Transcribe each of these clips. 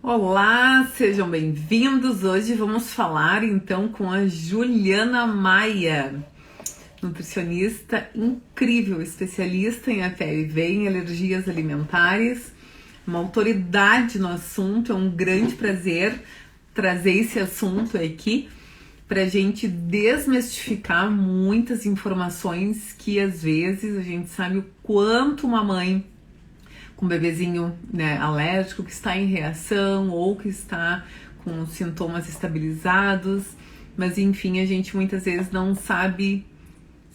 Olá, sejam bem-vindos. Hoje vamos falar então com a Juliana Maia, nutricionista incrível, especialista em HPV, em alergias alimentares, uma autoridade no assunto. É um grande prazer trazer esse assunto aqui para a gente desmistificar muitas informações que às vezes a gente sabe o quanto uma mãe com um bebezinho, né, alérgico, que está em reação ou que está com sintomas estabilizados, mas enfim, a gente muitas vezes não sabe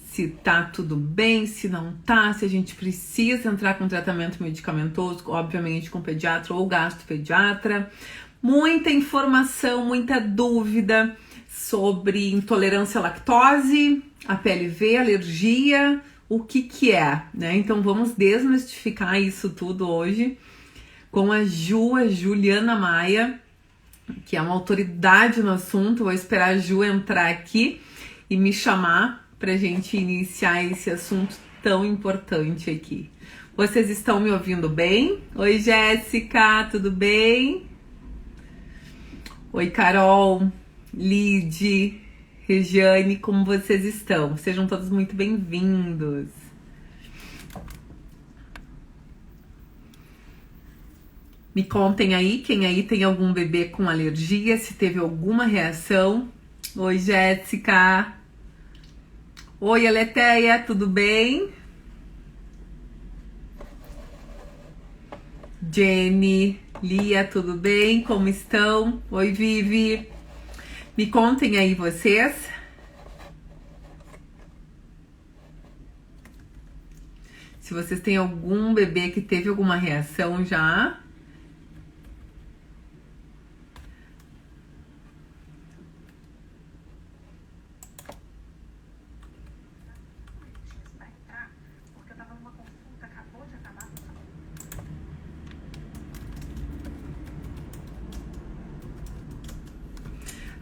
se tá tudo bem, se não tá, se a gente precisa entrar com tratamento medicamentoso, obviamente com pediatra ou gastropediatra. Muita informação, muita dúvida sobre intolerância à lactose, HPLV, alergia, o que é, né? Então vamos desmistificar isso tudo hoje com a Juliana Maia, que é uma autoridade no assunto. Vou esperar a Ju entrar aqui e me chamar pra gente iniciar esse assunto tão importante aqui. Vocês estão me ouvindo bem? Oi, Jéssica, tudo bem? Oi, Carol, Lide, Regiane, como vocês estão? Sejam todos muito bem-vindos. Me contem aí, quem aí tem algum bebê com alergia, se teve alguma reação. Oi, Jéssica. Oi, Aleteia, tudo bem? Jenny, Lia, tudo bem? Como estão? Oi, Vivi. Me contem aí vocês. Se vocês têm algum bebê que teve alguma reação já.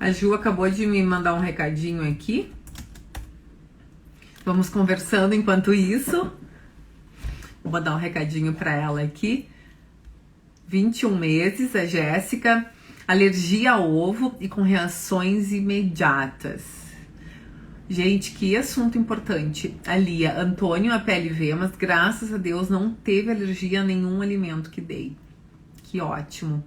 A Ju acabou de me mandar um recadinho aqui. Vamos conversando enquanto isso. Vou mandar um recadinho para ela aqui. 21 meses, a Jéssica. Alergia ao ovo e com reações imediatas. Gente, que assunto importante. A Lia, Antônio, a PLV, mas graças a Deus não teve alergia a nenhum alimento que dei. Que ótimo.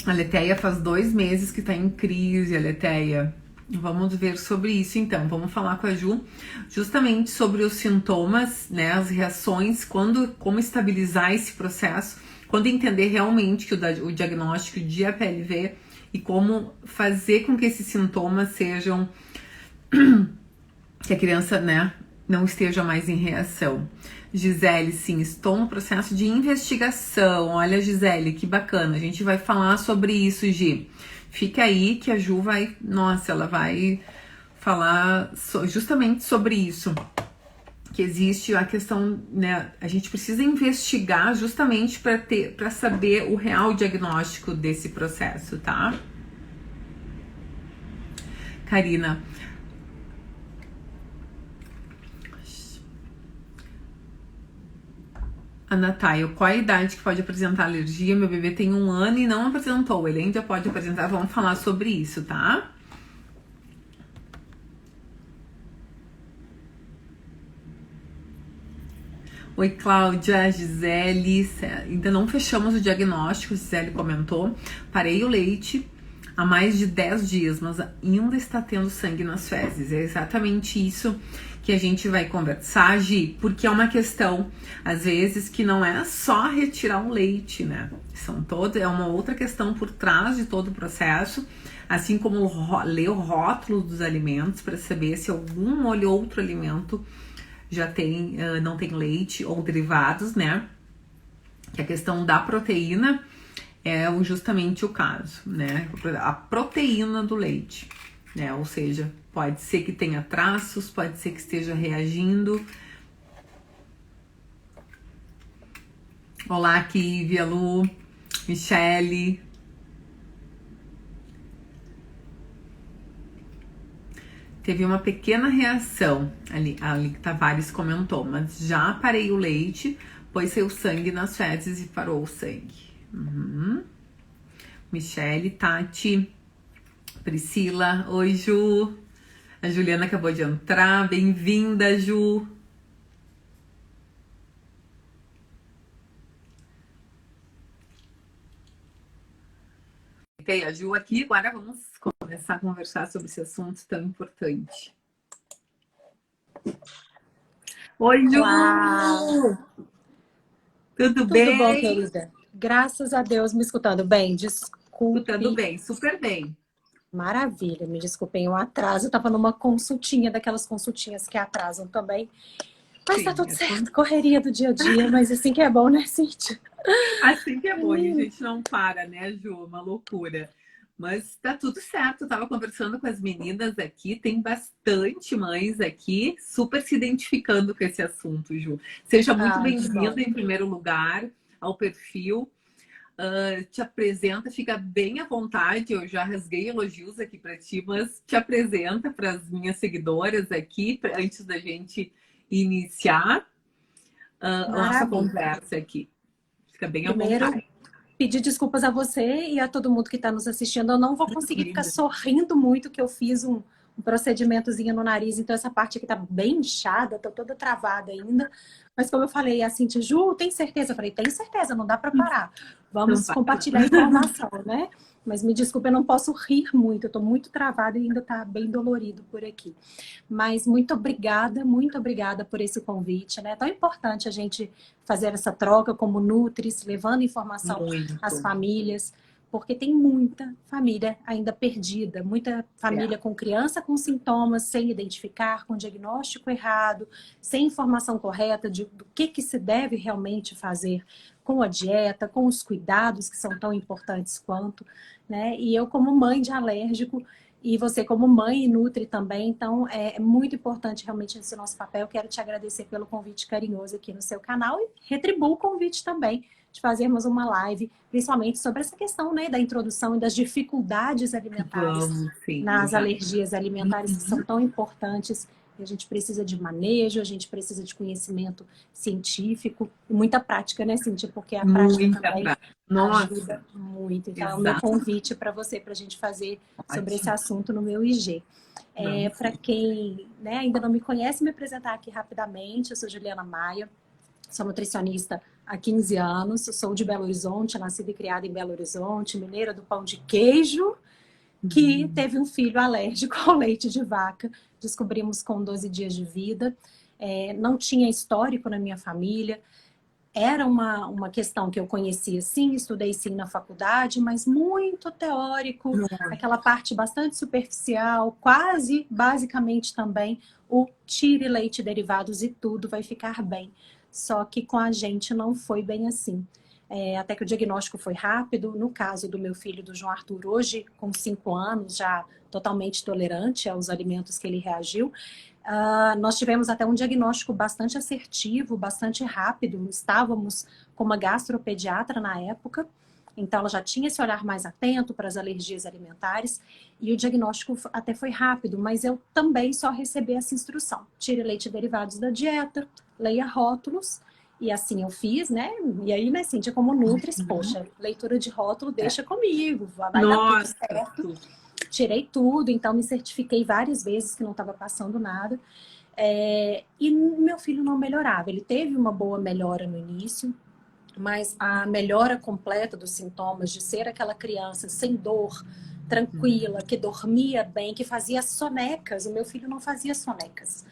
A Leteia faz 2 meses que tá em crise, a Leteia. Vamos ver sobre isso então. Vamos falar com a Ju justamente sobre os sintomas, né, as reações, como estabilizar esse processo, quando entender realmente que o diagnóstico de HPLV e como fazer com que esses sintomas sejam que a criança, né, não esteja mais em reação. Gisele, sim, estou no processo de investigação. Olha, Gisele, que bacana. A gente vai falar sobre isso, Gi. Fica aí que a Ju vai... Nossa, ela vai falar justamente sobre isso. Que existe a questão, né? A gente precisa investigar justamente para saber o real diagnóstico desse processo, tá? Karina... A Natália, qual a idade que pode apresentar alergia? Meu bebê tem 1 ano e não apresentou. Ele ainda pode apresentar. Vamos falar sobre isso, tá? Oi, Cláudia, Gisele. Ainda não fechamos o diagnóstico, Gisele comentou. Parei o leite há mais de 10 dias, mas ainda está tendo sangue nas fezes. É exatamente isso que a gente vai conversar, Gi, porque é uma questão, às vezes, que não é só retirar o leite, né? É uma outra questão por trás de todo o processo, assim como ler o rótulo dos alimentos para saber se algum ou outro alimento já tem, não tem leite ou derivados, né? Que a questão da proteína é justamente o caso, né? A proteína do leite, né? Ou seja, pode ser que tenha traços, pode ser que esteja reagindo. Olá, Kívia, Lu, Michele. Teve uma pequena reação, ali Tavares comentou, mas já parei o leite, pois saiu sangue nas fezes e parou o sangue. Uhum. Michele, Tati, Priscila. Oi, Ju. A Juliana acabou de entrar. Bem-vinda, Ju. Tem a Ju aqui. Agora vamos começar a conversar sobre esse assunto tão importante. Oi, Ju! Olá! Tudo Tudo bom, bem? querida? Graças a Deus, me escutando bem. Escutando Desculpe. bem, super bem. Maravilha, me desculpem o atraso. Eu estava numa consultinha, daquelas consultinhas que atrasam também. Mas tá Sim, tudo certo, correria do dia a dia, mas assim que é bom, né, Cíntia? assim que é bom, e a Menino. gente não para, né, Ju? Uma loucura. Mas tá tudo certo. Eu tava conversando com as meninas aqui, tem bastante mães aqui super se identificando com esse assunto, Ju. Seja muito Ai, que bom. bem-vinda, em primeiro lugar, ao perfil. Te apresenta, fica bem à vontade. Eu já rasguei elogios aqui para ti, mas te apresenta para as minhas seguidoras aqui, antes da gente iniciar a nossa Maravilha. conversa aqui. Fica bem à Primeiro, vontade. pedir desculpas a você e a todo mundo que está nos assistindo. Eu não vou conseguir ficar Linda. sorrindo muito, que eu fiz um procedimentozinho no nariz, então essa parte aqui tá bem inchada, tô toda travada ainda. Mas como eu falei, assim, Ju, tem certeza? Eu falei, tem certeza, não dá para parar. Não Vamos para. compartilhar informação, né? Mas me desculpe, eu não posso rir muito, eu tô muito travada e ainda tá bem dolorido por aqui. Mas muito obrigada por esse convite, né? É tão importante a gente fazer essa troca como Nutris, levando informação às Muito. famílias, porque tem muita família ainda perdida, muita É. família com criança com sintomas sem identificar, com diagnóstico errado, sem informação correta do que se deve realmente fazer com a dieta, com os cuidados que são tão importantes quanto, né? E eu como mãe de alérgico e você como mãe e nutri também, então é muito importante realmente esse nosso papel. Quero te agradecer pelo convite carinhoso aqui no seu canal e retribuo o convite também de fazermos uma live, principalmente sobre essa questão, né, da introdução e das dificuldades alimentares Vamos, sim, nas exato. alergias alimentares que são tão importantes. E a gente precisa de manejo, a gente precisa de conhecimento científico e muita prática, né, Cíntia? Porque a prática Muita também prática. Nossa, ajuda muito. Então, é o meu exato. convite para você, para a gente fazer sobre esse Ótimo. assunto no meu IG. Vamos Para sim. quem, né, ainda não me conhece, me apresentar aqui rapidamente. Eu sou Juliana Maia, sou nutricionista há 15 anos, sou de Belo Horizonte, nascida e criada em Belo Horizonte, mineira do pão de queijo, que teve um filho alérgico ao leite de vaca. Descobrimos com 12 dias de vida. Não tinha histórico na minha família. Era uma questão que eu conhecia, sim, estudei sim na faculdade, mas muito teórico, aquela parte bastante superficial, quase, basicamente também, o tire leite derivados e tudo vai ficar bem. Só que com a gente não foi bem assim. Até que o diagnóstico foi rápido. No caso do meu filho, do João Arthur, hoje com 5 anos, já totalmente tolerante aos alimentos que ele reagiu, nós tivemos até um diagnóstico bastante assertivo, bastante rápido. Estávamos com uma gastropediatra na época, então ela já tinha esse olhar mais atento para as alergias alimentares e o diagnóstico até foi rápido, mas eu também só recebi essa instrução: tire leite e derivados da dieta, leia rótulos. E assim eu fiz, né? E aí, né, Cíntia, como Nutris, poxa, leitura de rótulo É. deixa comigo, vai dar tudo Nossa, certo. tudo. Tirei tudo, então me certifiquei várias vezes que não estava passando nada. E meu filho não melhorava. Ele teve uma boa melhora no início, mas a melhora completa dos sintomas, de ser aquela criança sem dor, tranquila, que dormia bem, que fazia sonecas. O meu filho não fazia sonecas.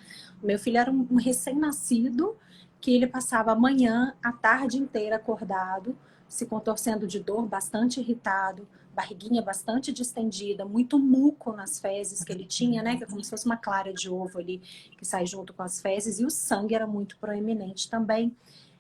O meu filho era um recém-nascido que ele passava a manhã, a tarde inteira acordado, se contorcendo de dor, bastante irritado, barriguinha bastante distendida, muito muco nas fezes que ele tinha, né? Que é como se fosse uma clara de ovo ali que sai junto com as fezes, e o sangue era muito proeminente também.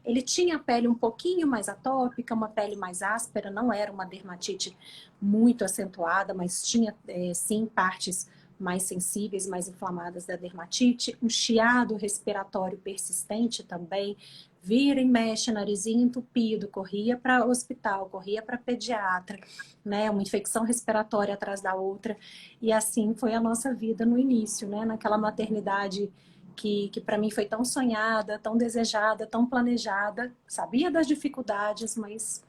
Ele tinha a pele um pouquinho mais atópica, uma pele mais áspera, não era uma dermatite muito acentuada, mas tinha sim partes mais sensíveis, mais inflamadas da dermatite, um chiado respiratório persistente também, vira e mexe, narizinho entupido, corria para o hospital, corria para pediatra, né, uma infecção respiratória atrás da outra, e assim foi a nossa vida no início, né, naquela maternidade que para mim foi tão sonhada, tão desejada, tão planejada, sabia das dificuldades, mas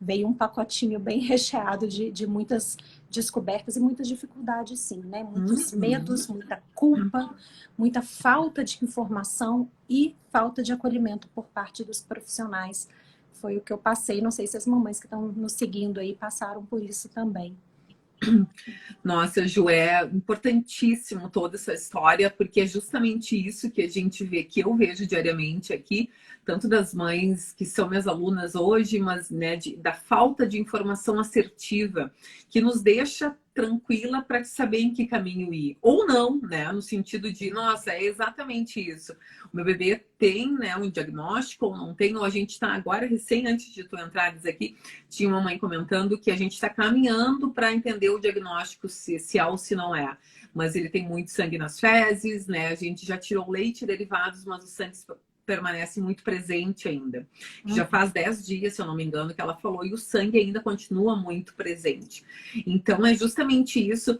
veio um pacotinho bem recheado de muitas descobertas e muitas dificuldades, sim, né? Muitos medos, muita culpa, muita falta de informação e falta de acolhimento por parte dos profissionais. Foi o que eu passei, não sei se as mamães que estão nos seguindo aí passaram por isso também. Nossa, Ju, é importantíssimo toda essa história, porque é justamente isso que a gente vê, que eu vejo diariamente aqui, tanto das mães que são minhas alunas hoje, mas né, da falta de informação assertiva, que nos deixa tranquila para saber em que caminho ir. Ou não, né? No sentido de, nossa, é exatamente isso. O meu bebê tem né, um diagnóstico ou não tem, ou a gente está agora, recém antes de tu entrares aqui, tinha uma mãe comentando que a gente está caminhando para entender o diagnóstico se é ou se não é. Mas ele tem muito sangue nas fezes, né? A gente já tirou leite e derivados, mas o sangue permanece muito presente ainda. Já faz 10 dias, se eu não me engano, que ela falou, e o sangue ainda continua muito presente. Então, é justamente isso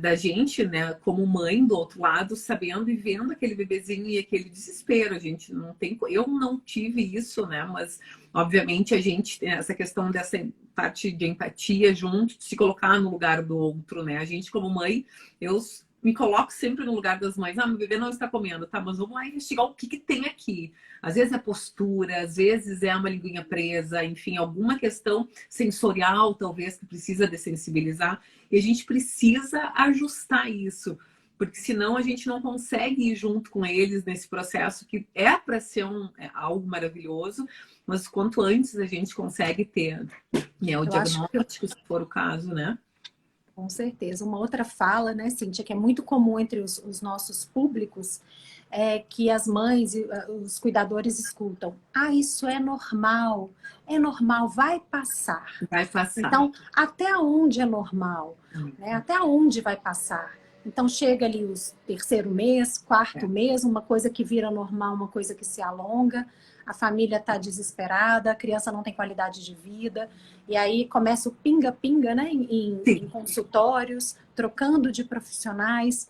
da gente, né, como mãe do outro lado, sabendo e vendo aquele bebezinho e aquele desespero. A gente não tem... Eu não tive isso, né, mas obviamente a gente tem essa questão dessa parte de empatia junto, de se colocar no lugar do outro, né? A gente como mãe, eu me coloco sempre no lugar das mães. Ah, meu bebê não está comendo, tá? Mas vamos lá investigar o que tem aqui. Às vezes é postura, às vezes é uma linguinha presa, enfim, alguma questão sensorial, talvez, que precisa dessensibilizar. E a gente precisa ajustar isso, porque senão a gente não consegue ir junto com eles nesse processo que é para ser algo maravilhoso, mas quanto antes a gente consegue ter né, o diagnóstico, se for o caso, né? Com certeza. Uma outra fala, né, Cíntia, que é muito comum entre os nossos públicos, é que as mães e os cuidadores escutam: ah, isso é normal, vai passar. Vai passar. Então, até onde é normal? Né? Até onde vai passar? Então, chega ali o terceiro mês, quarto mês, uma coisa que vira normal, uma coisa que se alonga, a família está desesperada, a criança não tem qualidade de vida, e aí começa o pinga-pinga, né, em consultórios, trocando de profissionais,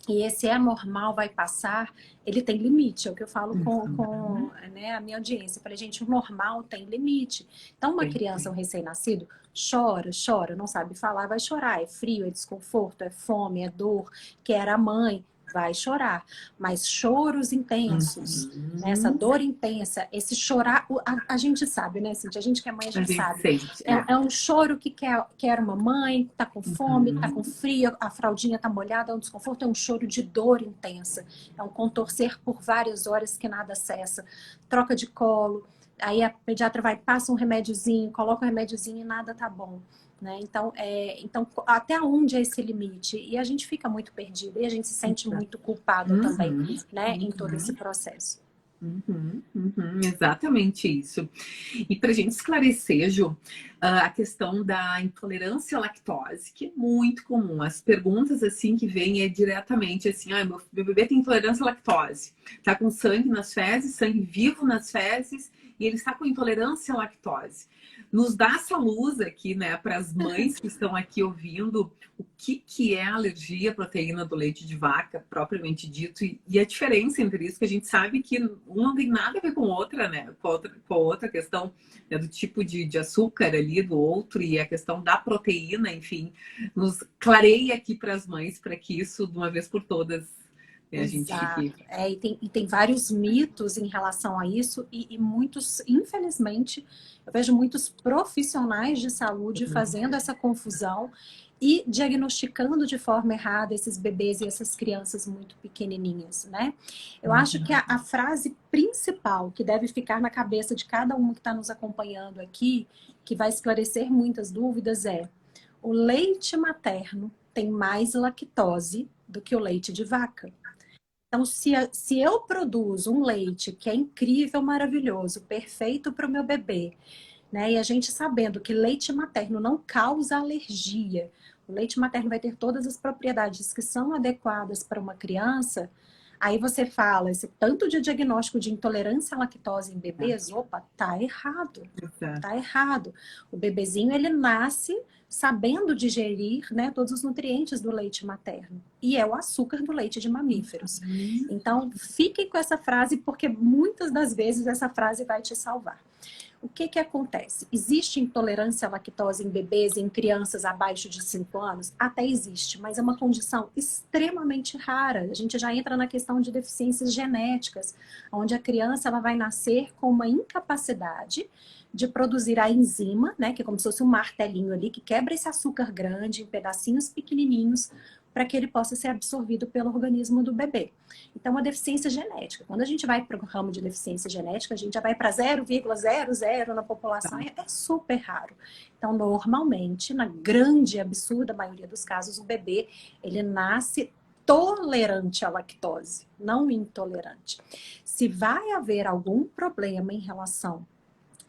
e esse é normal, vai passar, ele tem limite, é o que eu falo com né, a minha audiência. Eu falei, gente, o normal tem limite. Então, uma criança, um recém-nascido, chora, não sabe falar, vai chorar. É frio, é desconforto, é fome, é dor, quer a mãe, vai chorar. Mas choros intensos, né, essa dor intensa, esse chorar, a gente sabe, né, Cíntia? A gente que é mãe, a gente sabe. Sente, é um choro que quer uma mãe, tá com fome, tá com frio, a fraldinha tá molhada, é um desconforto, é um choro de dor intensa. É um contorcer por várias horas que nada cessa. Troca de colo, aí a pediatra vai, passa um remédiozinho, coloca um remédiozinho e nada tá bom. Né? Então, até onde é esse limite? E a gente fica muito perdido e a gente se sente muito culpada também, né? Em todo esse processo. Exatamente isso. E para a gente esclarecer, Ju, a questão da intolerância à lactose, que é muito comum. As perguntas assim que vêm é diretamente assim: ah, meu bebê tem intolerância à lactose, tá com sangue nas fezes, sangue vivo nas fezes, e ele está com intolerância à lactose. Nos dá essa luz aqui, né, para as mães que estão aqui ouvindo, o que é a alergia à proteína do leite de vaca, propriamente dito, e a diferença entre isso, que a gente sabe que um não tem nada a ver com outra, né, com a outra questão, né, do tipo de açúcar ali do outro, e a questão da proteína, enfim, nos clareia aqui para as mães, para que isso, de uma vez por todas, a gente fique... E tem vários mitos em relação a isso, e muitos, infelizmente, eu vejo muitos profissionais de saúde fazendo essa confusão e diagnosticando de forma errada esses bebês e essas crianças muito pequenininhas, né? Eu acho que a frase principal que deve ficar na cabeça de cada um que está nos acompanhando aqui, que vai esclarecer muitas dúvidas, é: o leite materno tem mais lactose do que o leite de vaca. Então, se eu produzo um leite que é incrível, maravilhoso, perfeito para o meu bebê, né? E a gente sabendo que leite materno não causa alergia, o leite materno vai ter todas as propriedades que são adequadas para uma criança, aí você fala, esse tanto de diagnóstico de intolerância à lactose em bebês, opa, tá errado, tá errado. O bebezinho, ele nasce sabendo digerir, né, todos os nutrientes do leite materno. e é o açúcar do leite de mamíferos. Então, fiquem com essa frase, porque muitas das vezes essa frase vai te salvar. O que acontece? Existe intolerância à lactose em bebês e em crianças abaixo de 5 anos? Até existe, mas é uma condição extremamente rara. A gente já entra na questão de deficiências genéticas, onde a criança ela vai nascer com uma incapacidade de produzir a enzima, né, que é como se fosse um martelinho ali, que quebra esse açúcar grande em pedacinhos pequenininhos, para que ele possa ser absorvido pelo organismo do bebê. Então, uma deficiência genética. Quando a gente vai para o ramo de deficiência genética, a gente já vai para 0,00 na população, é super raro. Então, normalmente, na grande, absurda maioria dos casos, o bebê, ele nasce tolerante à lactose, não intolerante. Se vai haver algum problema em relação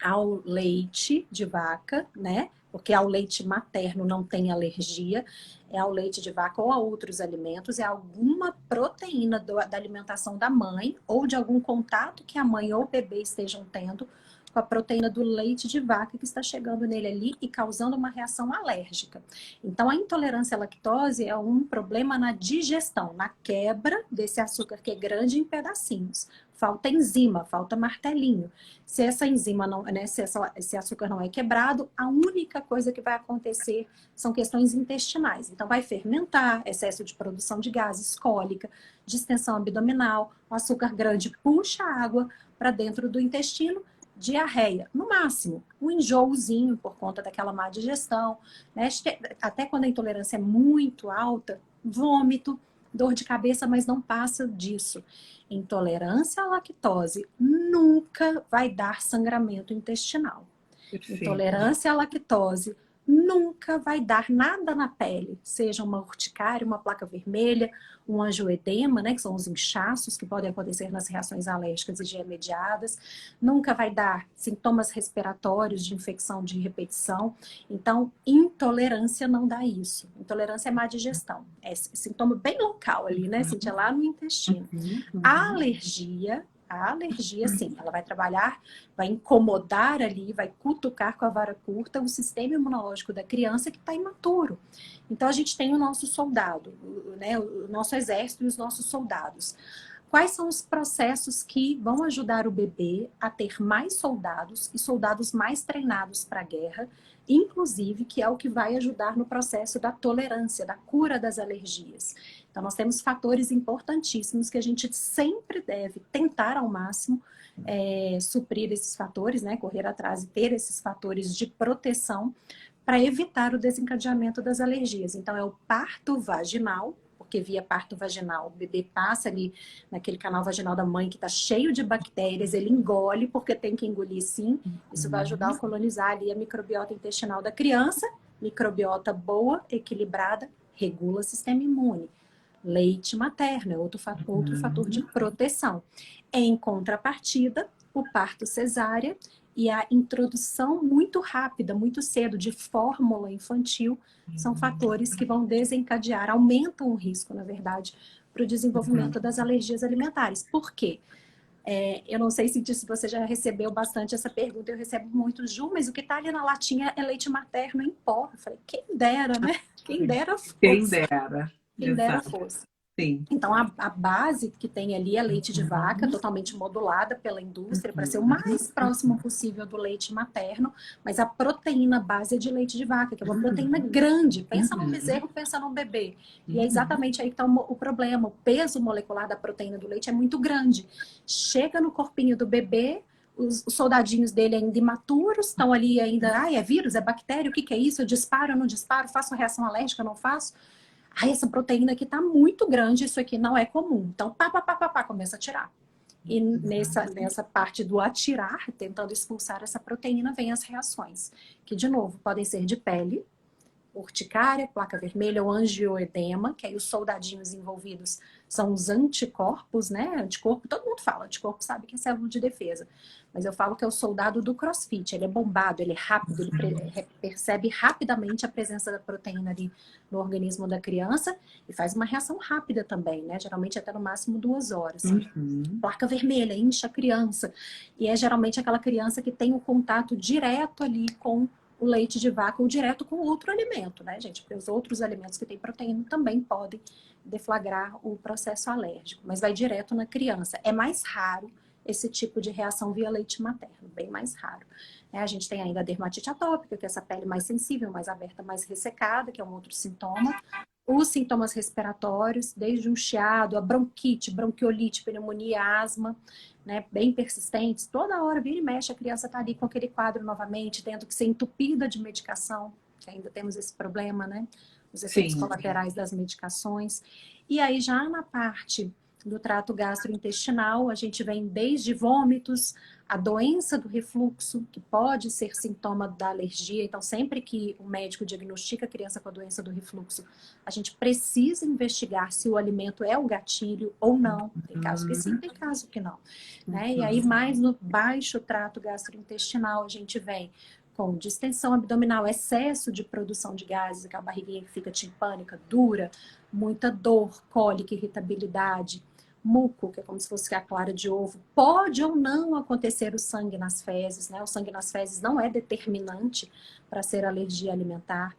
ao leite de vaca, né? Porque ao leite materno não tem alergia, é ao leite de vaca ou a outros alimentos, é alguma proteína da alimentação da mãe ou de algum contato que a mãe ou o bebê estejam tendo com a proteína do leite de vaca que está chegando nele ali e causando uma reação alérgica. Então, a intolerância à lactose é um problema na digestão, na quebra desse açúcar que é grande em pedacinhos. Falta enzima, falta martelinho. Se essa enzima não, né, se esse açúcar não é quebrado, a única coisa que vai acontecer são questões intestinais. Então, vai fermentar, excesso de produção de gases, cólica, distensão abdominal, o açúcar grande puxa água para dentro do intestino, diarreia, no máximo, um enjoozinho por conta daquela má digestão, né? Até quando a intolerância é muito alta, vômito, dor de cabeça, mas não passa disso. Intolerância à lactose nunca vai dar sangramento intestinal. Perfeito. Intolerância à lactose nunca vai dar nada na pele, seja uma urticária, uma placa vermelha, um angioedema, né, que são os inchaços que podem acontecer nas reações alérgicas IgE-mediadas, nunca vai dar sintomas respiratórios de infecção de repetição. Então, intolerância não dá isso. Intolerância é má digestão, é sintoma bem local ali, né, sentir lá no intestino. A alergia, sim, ela vai trabalhar, vai incomodar ali, vai cutucar com a vara curta o sistema imunológico da criança que está imaturo. Então, a gente tem o nosso soldado, né, o nosso exército e os nossos soldados. Quais são os processos que vão ajudar o bebê a ter mais soldados e soldados mais treinados para a guerra, inclusive, que é o que vai ajudar no processo da tolerância, da cura das alergias. Então, nós temos fatores importantíssimos que a gente sempre deve tentar ao máximo suprir esses fatores, né? Correr atrás e ter esses fatores de proteção para evitar o desencadeamento das alergias. Então, é o parto vaginal, porque via parto vaginal, o bebê passa ali naquele canal vaginal da mãe que está cheio de bactérias, ele engole, porque tem que engolir sim. Isso vai ajudar a colonizar ali a microbiota intestinal da criança. Microbiota boa, equilibrada, regula o sistema imune. Leite materno é outro fator de proteção. Em contrapartida, o parto cesárea e a introdução muito rápida, muito cedo, de fórmula infantil, são fatores que vão desencadear, aumentam o risco, na verdade, para o desenvolvimento das alergias alimentares. Por quê? Eu não sei se você já recebeu bastante essa pergunta, eu recebo muito, Ju, mas o que está ali na latinha é leite materno em pó. Eu falei, quem dera, né? Quem dera fosse. Quem dera. Quem dera fosse. Sim. Então, a base que tem ali é leite de vaca, totalmente modulada pela indústria, para ser o mais próximo possível do leite materno, mas a proteína base é de leite de vaca, que é uma proteína grande. Pensa num bezerro, pensa num bebê. E é exatamente aí que está o problema. O peso molecular da proteína do leite é muito grande. Chega no corpinho do bebê, os soldadinhos dele ainda imaturos, estão ali ainda, é vírus, é bactéria, o que é isso? Eu disparo, eu não disparo, faço reação alérgica, não faço? Essa proteína aqui tá muito grande, isso aqui não é comum. Então, começa a tirar. E nessa parte do atirar, tentando expulsar essa proteína, vem as reações. Que, de novo, podem ser de pele, urticária, placa vermelha ou angioedema, que aí os soldadinhos envolvidos são os anticorpos, né? Anticorpo, todo mundo fala, anticorpo sabe que é célula de defesa. Mas eu falo que é o soldado do CrossFit, ele é bombado, ele é rápido, ele percebe rapidamente a presença da proteína ali no organismo da criança e faz uma reação rápida também, né? Geralmente até no máximo 2 horas. Placa vermelha, incha a criança. E é geralmente aquela criança que tem o contato direto ali com o leite de vaca ou direto com outro alimento, né, gente? Porque os outros alimentos que têm proteína também podem deflagrar o processo alérgico, mas vai direto na criança. É mais raro esse tipo de reação via leite materno, bem mais raro. A gente tem ainda a dermatite atópica, que é essa pele mais sensível, mais aberta, mais ressecada, que é um outro sintoma. Os sintomas respiratórios, desde um chiado, a bronquite, bronquiolite, pneumonia, asma, né, bem persistentes. Toda hora, vira e mexe, a criança está ali com aquele quadro novamente, tendo que ser entupida de medicação, que ainda temos esse problema, né? Os efeitos colaterais das medicações. E aí, já na parte do trato gastrointestinal, a gente vem desde vômitos, a doença do refluxo, que pode ser sintoma da alergia. Então, sempre que o médico diagnostica a criança com a doença do refluxo, a gente precisa investigar se o alimento é o gatilho ou não. Tem caso que sim, tem caso que não. Né? E aí, mais no baixo trato gastrointestinal, a gente vem com distensão abdominal, excesso de produção de gases, aquela barriguinha que fica timpânica, dura, muita dor, cólica, irritabilidade, muco, que é como se fosse a clara de ovo. Pode ou não acontecer o sangue nas fezes, né? O sangue nas fezes não é determinante para ser alergia alimentar.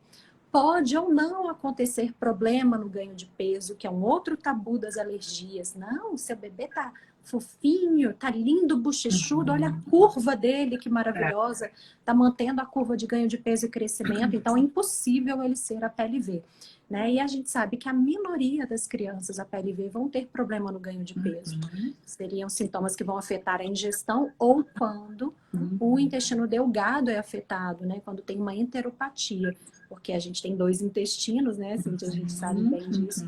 Pode ou não acontecer problema no ganho de peso, que é um outro tabu das alergias. Não, seu bebê tá fofinho, tá lindo, bochechudo, olha a curva dele, que maravilhosa, tá mantendo a curva de ganho de peso e crescimento, então é impossível ele ser a PLV. Né? E a gente sabe que a minoria das crianças a PLV vão ter problema no ganho de peso. Seriam sintomas que vão afetar a ingestão ou quando o intestino delgado é afetado, né? Quando tem uma enteropatia, porque a gente tem 2 intestinos, né? Assim, a gente sabe bem disso.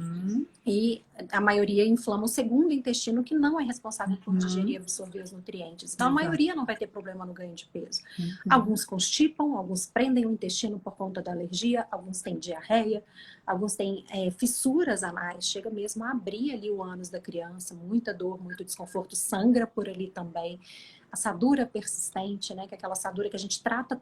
E a maioria inflama o segundo intestino, que não é responsável por digerir e absorver os nutrientes. Então, a maioria não vai ter problema no ganho de peso. Alguns constipam, alguns prendem o intestino por conta da alergia, alguns têm diarreia, alguns têm fissuras anais, chega mesmo a abrir ali o ânus da criança, muita dor, muito desconforto, sangra por ali também. Assadura persistente, né? Que é aquela assadura que a gente trata,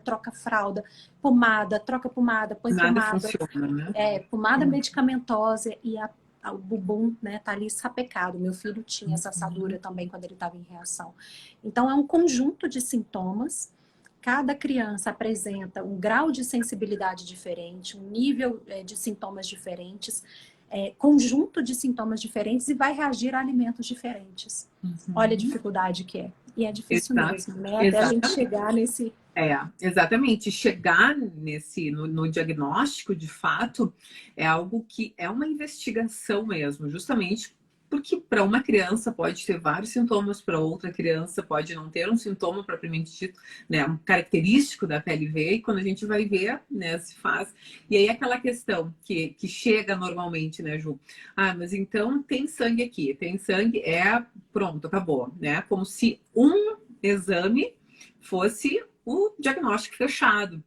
troca fralda, pomada, troca pomada, põe Nada pomada. Funciona, né? Pomada medicamentosa e o bumbum, né, tá ali sapecado. Meu filho tinha essa assadura também quando ele estava em reação. Então, é um conjunto de sintomas. Cada criança apresenta um grau de sensibilidade diferente, um nível de sintomas diferentes, conjunto de sintomas diferentes e vai reagir a alimentos diferentes. Olha a dificuldade que é. E é difícil mesmo, né? Até a gente chegar nesse... Exatamente. Chegar no diagnóstico, de fato, é algo que é uma investigação mesmo, justamente porque para uma criança pode ter vários sintomas, para outra criança pode não ter um sintoma propriamente dito, né, um característico da PLV, e quando a gente vai ver, né, se faz. E aí aquela questão que chega normalmente, né, Ju? Ah, mas então tem sangue aqui, tem sangue, pronto, acabou, né? Como se um exame fosse o diagnóstico fechado.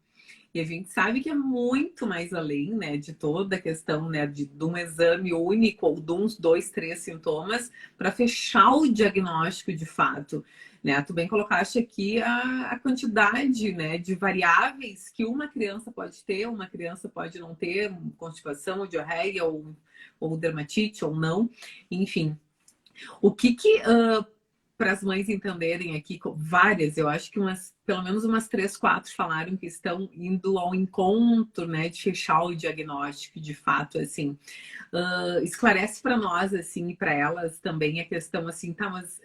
E a gente sabe que é muito mais além, né, de toda a questão, né, de um exame único ou de uns 2, 3 sintomas para fechar o diagnóstico de fato. Né? Tu bem colocaste aqui a quantidade, né, de variáveis que uma criança pode ter, uma criança pode não ter, constipação, ou diarreia, ou dermatite, ou não, enfim. O que para as mães entenderem aqui, várias, eu acho que pelo menos umas 3, 4 falaram que estão indo ao encontro, né, de fechar o diagnóstico, de fato, assim. Esclarece para nós, assim, e para elas também a questão, assim, tá, mas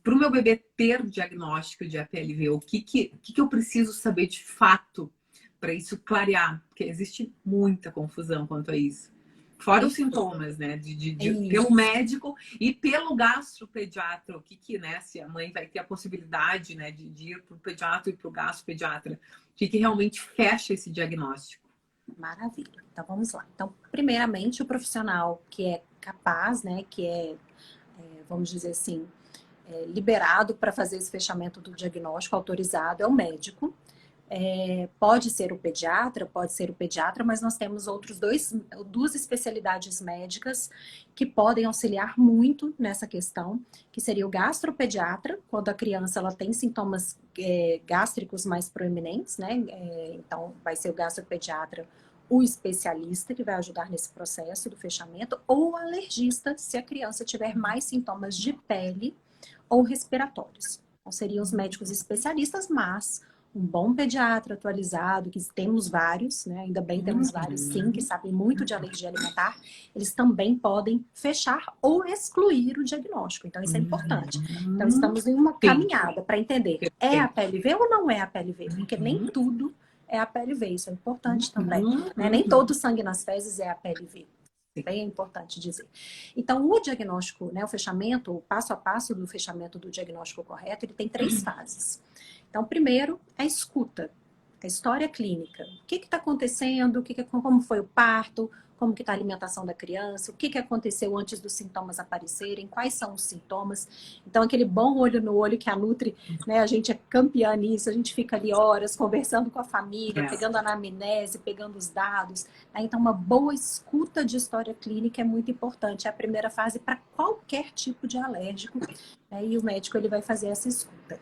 para o meu bebê ter diagnóstico de APLV, o que eu preciso saber de fato para isso clarear? Porque existe muita confusão quanto a isso. Fora os sintomas, né? Pelo médico e pelo gastropediatra. O que, né? Se a mãe vai ter a possibilidade, né, de ir para o pediatra e para o gastropediatra. O que realmente fecha esse diagnóstico? Maravilha. Então, vamos lá. Então, primeiramente, o profissional que é capaz, né? Que vamos dizer assim, liberado para fazer esse fechamento do diagnóstico, autorizado, é o médico. Pode ser o pediatra, mas nós temos duas especialidades médicas que podem auxiliar muito nessa questão, que seria o gastropediatra, quando a criança ela tem sintomas gástricos mais proeminentes, né? Então, vai ser o gastropediatra, o especialista que vai ajudar nesse processo do fechamento, ou o alergista, se a criança tiver mais sintomas de pele ou respiratórios. Então, seriam os médicos especialistas, mas um bom pediatra atualizado, que temos vários, né? Ainda bem temos vários, sim, que sabem muito de alergia alimentar, eles também podem fechar ou excluir o diagnóstico. Então, isso é importante. Então, estamos em uma Sim, caminhada para entender, é a PLV ou não é a PLV? Porque nem tudo é a PLV, isso é importante também. Né? Nem todo sangue nas fezes é a PLV. Bem importante dizer. Então, o diagnóstico, né, o fechamento, o passo a passo do fechamento do diagnóstico correto, ele tem 3 fases. Então, primeiro, a escuta, a história clínica. O que está acontecendo? Como foi o parto? Como que está a alimentação da criança? O que aconteceu antes dos sintomas aparecerem? Quais são os sintomas? Então, aquele bom olho no olho que a Nutri, né, a gente é campeã nisso, a gente fica ali horas conversando com a família, pegando a anamnese, pegando os dados. Né? Então, uma boa escuta de história clínica é muito importante. É a primeira fase para qualquer tipo de alérgico, né? E o médico ele vai fazer essa escuta.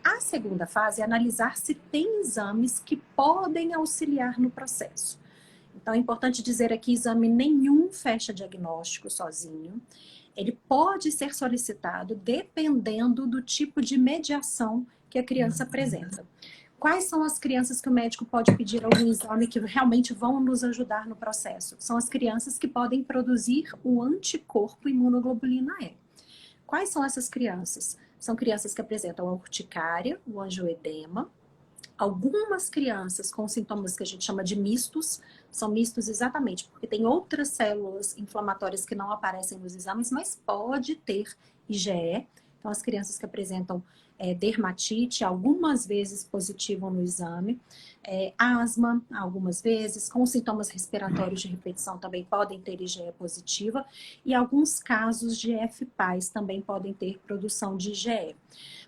A segunda fase é analisar se tem exames que podem auxiliar no processo. Então, é importante dizer aqui, exame nenhum fecha diagnóstico sozinho. Ele pode ser solicitado dependendo do tipo de mediação que a criança apresenta. Quais são as crianças que o médico pode pedir algum exame que realmente vão nos ajudar no processo? São as crianças que podem produzir o anticorpo imunoglobulina E. Quais são essas crianças? São crianças que apresentam a urticária, o angioedema. Algumas crianças com sintomas que a gente chama de mistos, são mistos exatamente porque tem outras células inflamatórias que não aparecem nos exames, mas pode ter IgE. Então, as crianças que apresentam dermatite, algumas vezes positivo no exame, asma, algumas vezes, com sintomas respiratórios de repetição também podem ter IgE positiva, e alguns casos de FPAS também podem ter produção de IgE.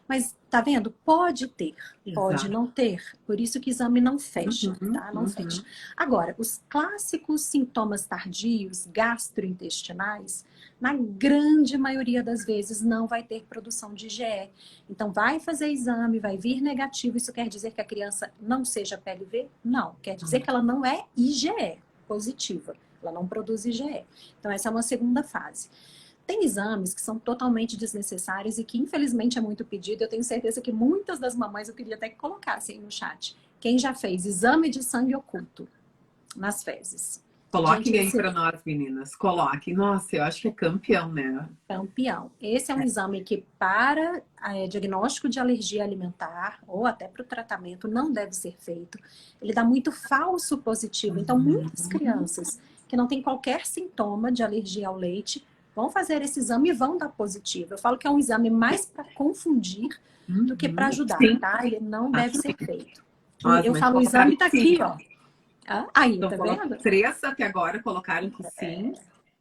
Mas, tá vendo? Pode ter, pode não ter. Por isso que o exame não fecha, tá? Não fecha. Agora, os clássicos sintomas tardios, gastrointestinais, na grande maioria das vezes não vai ter produção de IgE. Então, vai fazer exame, vai vir negativo. Isso quer dizer que a criança não seja PLV? Não. Quer dizer que ela não é IgE positiva. Ela não produz IgE. Então, essa é uma segunda fase. Tem exames que são totalmente desnecessários e que infelizmente é muito pedido. Eu tenho certeza que muitas das mamães, eu queria até que colocassem no chat. Quem já fez exame de sangue oculto nas fezes? Coloquem aí para nós, meninas. Coloquem. Nossa, eu acho que é campeão, né? Campeão. Esse é um exame que para diagnóstico de alergia alimentar ou até para o tratamento não deve ser feito. Ele dá muito falso positivo. Então, muitas crianças que não têm qualquer sintoma de alergia ao leite vão fazer esse exame e vão dar positivo. Eu falo que é um exame mais para confundir do que para ajudar, tá? Ele não deve ser feito. Nossa, eu falo, o exame tá aqui, ó. Aí, então, tá vendo? 3 até agora colocaram que sim.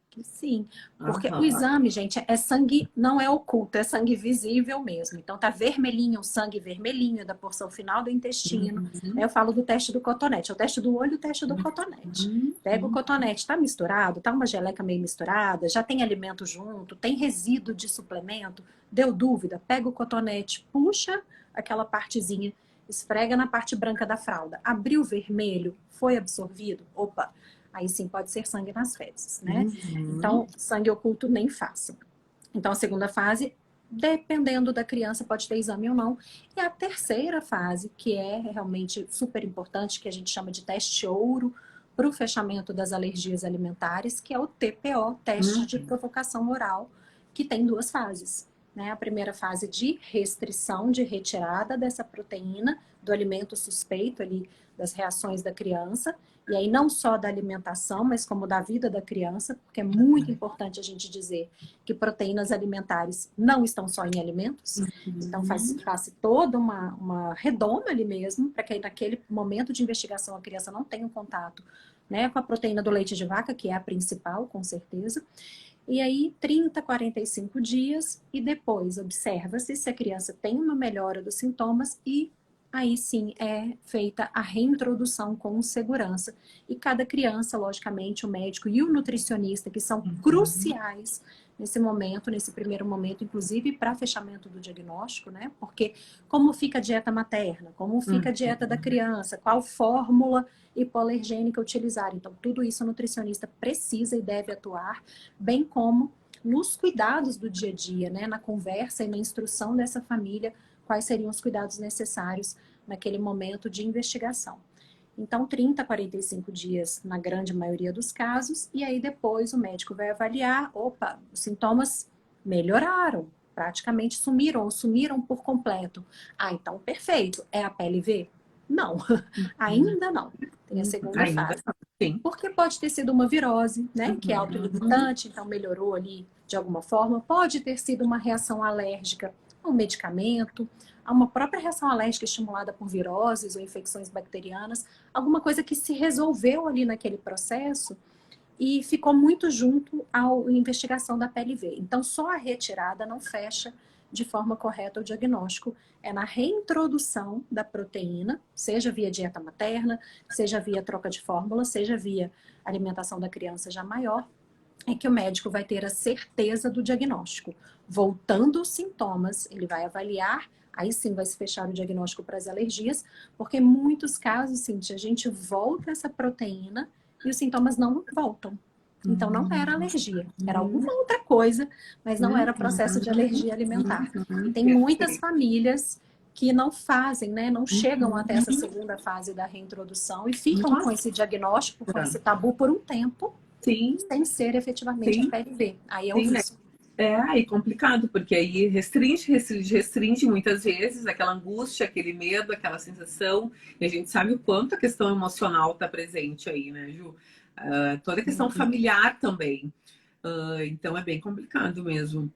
Que sim. Porque o exame, gente, é sangue, não é oculto, é sangue visível mesmo. Então tá vermelhinho, o sangue vermelhinho da porção final do intestino. Aí eu falo do teste do cotonete, é o teste do olho e o teste do cotonete. Pega o cotonete, tá misturado, tá uma geleca meio misturada, já tem alimento junto, tem resíduo de suplemento, deu dúvida, pega o cotonete, puxa aquela partezinha, esfrega na parte branca da fralda. Abriu vermelho, foi absorvido, opa, aí sim pode ser sangue nas fezes, né? Então, sangue oculto nem faça. Então, a segunda fase, dependendo da criança, pode ter exame ou não. E a terceira fase, que é realmente super importante, que a gente chama de teste ouro para o fechamento das alergias alimentares, que é o TPO, teste de provocação oral, que tem 2 fases. Né? A primeira fase de restrição, de retirada dessa proteína do alimento suspeito ali, das reações da criança, e aí não só da alimentação, mas como da vida da criança, porque é muito importante a gente dizer que proteínas alimentares não estão só em alimentos, então faz toda uma redoma ali mesmo, para que naquele momento de investigação a criança não tenha um contato, né, com a proteína do leite de vaca, que é a principal, com certeza. E aí, 30, 45 dias, e depois observa-se se a criança tem uma melhora dos sintomas e aí sim é feita a reintrodução com segurança. E cada criança, logicamente, o médico e o nutricionista, que são cruciais nesse momento, nesse primeiro momento, inclusive para fechamento do diagnóstico, né? Porque como fica a dieta materna, como fica a dieta da criança, qual fórmula hipoalergênica utilizar. Então, tudo isso o nutricionista precisa e deve atuar, bem como nos cuidados do dia a dia, né? Na conversa e na instrução dessa família quais seriam os cuidados necessários naquele momento de investigação. Então, 30 a 45 dias na grande maioria dos casos, e aí depois o médico vai avaliar, opa, os sintomas melhoraram, praticamente sumiram ou sumiram por completo. Ah, então perfeito, é a PLV? Não, ainda não. Tem a segunda fase. Sim. Porque pode ter sido uma virose, né, que é autolimitante, então melhorou ali de alguma forma. Pode ter sido uma reação alérgica a um medicamento, a uma própria reação alérgica estimulada por viroses ou infecções bacterianas, alguma coisa que se resolveu ali naquele processo e ficou muito junto à investigação da PLV. Então, só a retirada não fecha de forma correta o diagnóstico. É na reintrodução da proteína, seja via dieta materna, seja via troca de fórmula, seja via alimentação da criança já maior, é que o médico vai ter a certeza do diagnóstico. Voltando os sintomas, ele vai avaliar, aí sim vai se fechar o diagnóstico para as alergias, porque em muitos casos, Cíntia, a gente volta essa proteína e os sintomas não voltam. Então não era alergia, era alguma outra coisa, mas não era processo de alergia alimentar. E tem muitas famílias que não fazem, né, não chegam até essa segunda fase da reintrodução e ficam com esse diagnóstico, com esse tabu por um tempo, Sim. sem ser efetivamente a PLV. Aí é o risco. É complicado, porque aí restringe muitas vezes aquela angústia, aquele medo, aquela sensação, e a gente sabe o quanto a questão emocional está presente aí, né, Ju? Toda a questão familiar também. Então é bem complicado mesmo.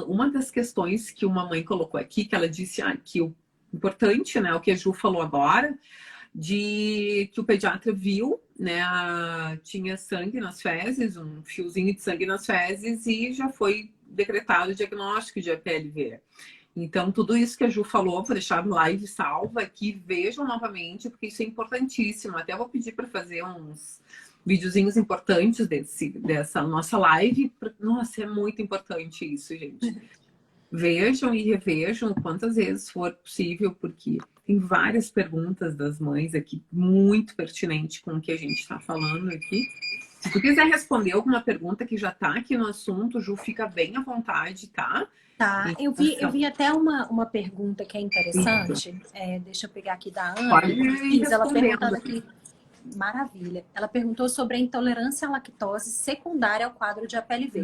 Uma das questões que uma mãe colocou aqui, que ela disse que o importante, né, o que a Ju falou agora, de que o pediatra viu, né, tinha sangue nas fezes, um fiozinho de sangue nas fezes e já foi decretado o diagnóstico de APLV. Então, tudo isso que a Ju falou, vou deixar no live salva aqui, vejam novamente, porque isso é importantíssimo. Até vou pedir para fazer uns videozinhos importantes dessa nossa live. Nossa, é muito importante isso, gente. Vejam e revejam quantas vezes for possível, porque tem várias perguntas das mães aqui, muito pertinente com o que a gente está falando aqui. Se tu quiser responder alguma pergunta que já está aqui no assunto, Ju, fica bem à vontade, tá? Tá, eu vi até uma pergunta que é interessante. Deixa eu pegar aqui da Ana. Pode ir Ela respondendo. perguntando aqui. Maravilha. Ela perguntou sobre a intolerância à lactose secundária ao quadro de APLV.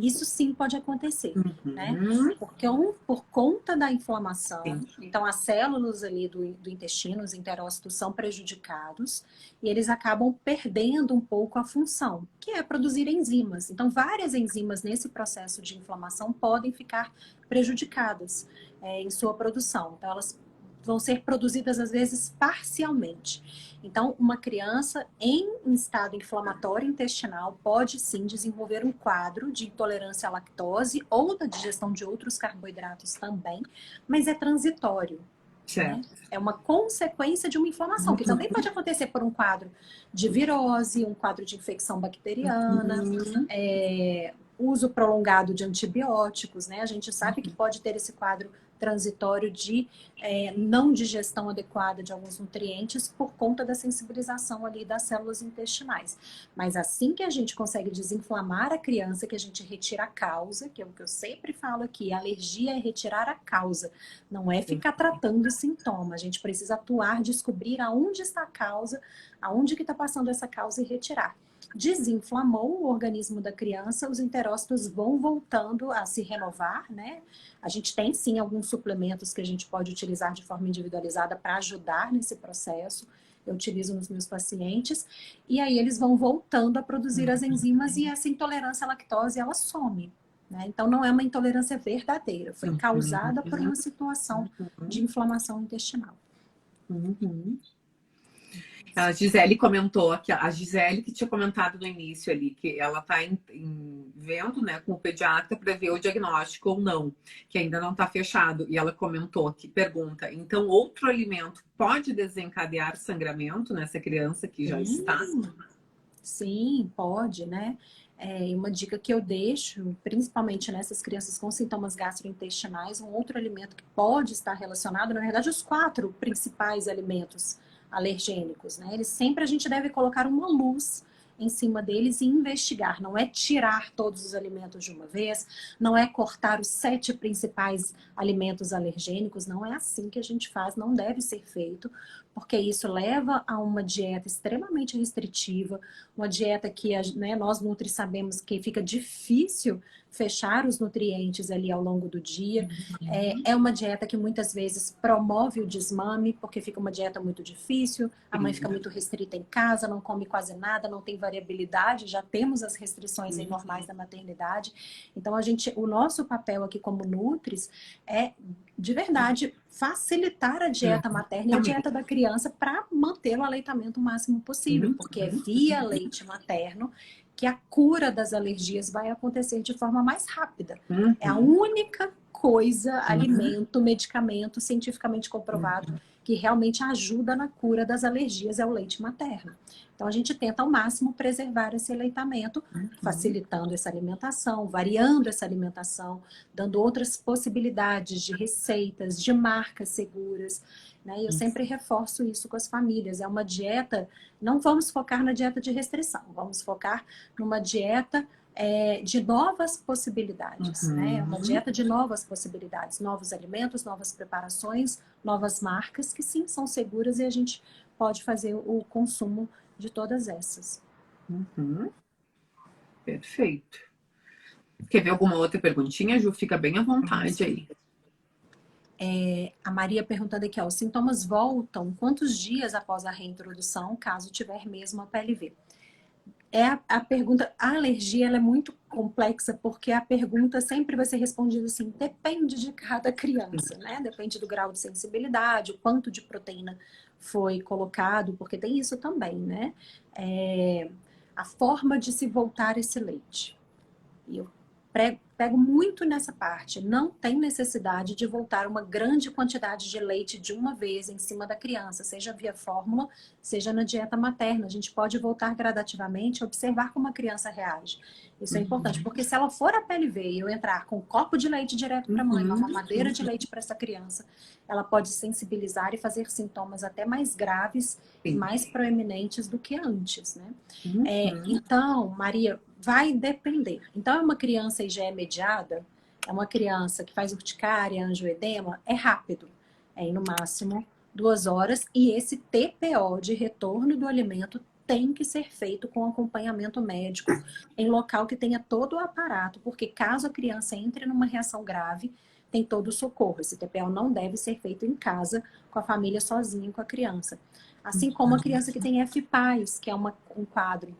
Isso sim pode acontecer, né? Porque por conta da inflamação, então as células ali do intestino, os enterócitos são prejudicados e eles acabam perdendo um pouco a função, que é produzir enzimas. Então várias enzimas nesse processo de inflamação podem ficar prejudicadas em sua produção. Então elas vão ser produzidas às vezes parcialmente. Então, uma criança em estado inflamatório intestinal pode sim desenvolver um quadro de intolerância à lactose ou da digestão de outros carboidratos também, mas é transitório. Né? É uma consequência de uma inflamação, que também pode acontecer por um quadro de virose, um quadro de infecção bacteriana, uso prolongado de antibióticos, né? A gente sabe que pode ter esse quadro transitório de não digestão adequada de alguns nutrientes por conta da sensibilização ali das células intestinais. Mas assim que a gente consegue desinflamar a criança, que a gente retira a causa, que é o que eu sempre falo aqui, a alergia é retirar a causa, não é ficar tratando o sintoma. A gente precisa atuar, descobrir aonde está a causa, aonde que está passando essa causa e retirar. Desinflamou o organismo da criança, os enterócitos vão voltando a se renovar, né? A gente tem sim alguns suplementos que a gente pode utilizar de forma individualizada para ajudar nesse processo. Eu utilizo nos meus pacientes. E aí eles vão voltando a produzir as enzimas e essa intolerância à lactose, ela some. Né? Então não é uma intolerância verdadeira, foi causada por uma situação de inflamação intestinal. A Gisele comentou aqui, a Gisele que tinha comentado no início ali, que ela está vendo, né, com o pediatra para ver o diagnóstico ou não, que ainda não está fechado. E ela comentou aqui, pergunta, então outro alimento pode desencadear sangramento nessa criança que já está? Sim, pode, né? Uma dica que eu deixo, principalmente nessas crianças com sintomas gastrointestinais, um outro alimento que pode estar relacionado, na verdade, os 4 principais alimentos alergênicos, né? A gente deve colocar uma luz em cima deles e investigar. Não é tirar todos os alimentos de uma vez, não é cortar os 7 principais alimentos alergênicos, não é assim que a gente faz, não deve ser feito, porque isso leva a uma dieta extremamente restritiva, uma dieta que, né, nós nutri sabemos que fica difícil fechar os nutrientes ali ao longo do dia. É uma dieta que muitas vezes promove o desmame, porque fica uma dieta muito difícil, a mãe fica muito restrita em casa, não come quase nada, não tem variabilidade, já temos as restrições aí normais da maternidade. Então, o nosso papel aqui como nutris é, de verdade, facilitar a dieta materna e a dieta da criança para manter o aleitamento o máximo possível, porque é via leite materno que a cura das alergias vai acontecer de forma mais rápida. É a única coisa, alimento, medicamento cientificamente comprovado que realmente ajuda na cura das alergias é o leite materno. Então a gente tenta ao máximo preservar esse aleitamento, facilitando essa alimentação, variando essa alimentação, dando outras possibilidades de receitas, de marcas seguras, né? E eu sempre reforço isso com as famílias. É uma dieta, não vamos focar na dieta de restrição, vamos focar numa dieta de novas possibilidades, né? Uma dieta de novas possibilidades, novos alimentos, novas preparações, novas marcas que sim são seguras e a gente pode fazer o consumo de todas essas. Perfeito. Quer ver alguma outra perguntinha, Ju? Fica bem à vontade aí. A Maria perguntando aqui, ó, os sintomas voltam quantos dias após a reintrodução, caso tiver mesmo a PLV? A pergunta, a alergia ela é muito complexa, porque a pergunta sempre vai ser respondida assim, depende de cada criança, né? Depende do grau de sensibilidade, o quanto de proteína foi colocado, porque tem isso também, né? A forma de se voltar esse leite. E eu pego muito nessa parte. Não tem necessidade de voltar uma grande quantidade de leite de uma vez em cima da criança, seja via fórmula, seja na dieta materna. A gente pode voltar gradativamente, observar como a criança reage. Isso é importante, porque se ela for a PLV e eu entrar com um copo de leite direto para a mãe, uma mamadeira de leite para essa criança, ela pode sensibilizar e fazer sintomas até mais graves e mais proeminentes do que antes, né? Então, Maria, vai depender. Então, é uma criança IgE mediada, é uma criança que faz urticária, angioedema, é rápido. É no máximo 2 horas. E esse TPO de retorno do alimento tem que ser feito com acompanhamento médico em local que tenha todo o aparato, porque caso a criança entre numa reação grave, tem todo o socorro. Esse TPO não deve ser feito em casa, com a família sozinha, com a criança. Assim como a criança que tem FPAS, que é um quadro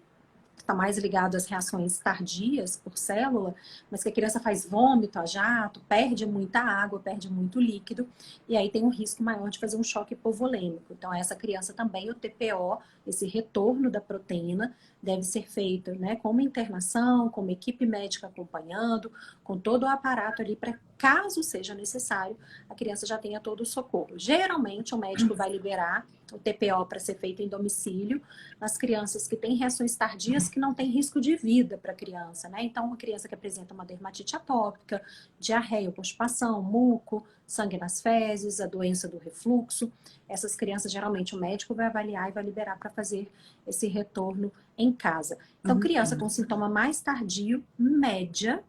que está mais ligado às reações tardias por célula, mas que a criança faz vômito a jato, perde muita água, perde muito líquido, e aí tem um risco maior de fazer um choque hipovolêmico. Então, essa criança também, o TPO, esse retorno da proteína, deve ser feito, né, com uma internação, com uma equipe médica acompanhando, com todo o aparato ali para, caso seja necessário, a criança já tenha todo o socorro. Geralmente, o médico vai liberar o TPO para ser feito em domicílio, nas crianças que têm reações tardias que não têm risco de vida para a criança, né? Então, uma criança que apresenta uma dermatite atópica, diarreia, constipação, muco, sangue nas fezes, a doença do refluxo, essas crianças, geralmente, o médico vai avaliar e vai liberar para fazer esse retorno em casa. Então, criança com sintoma mais tardio, média,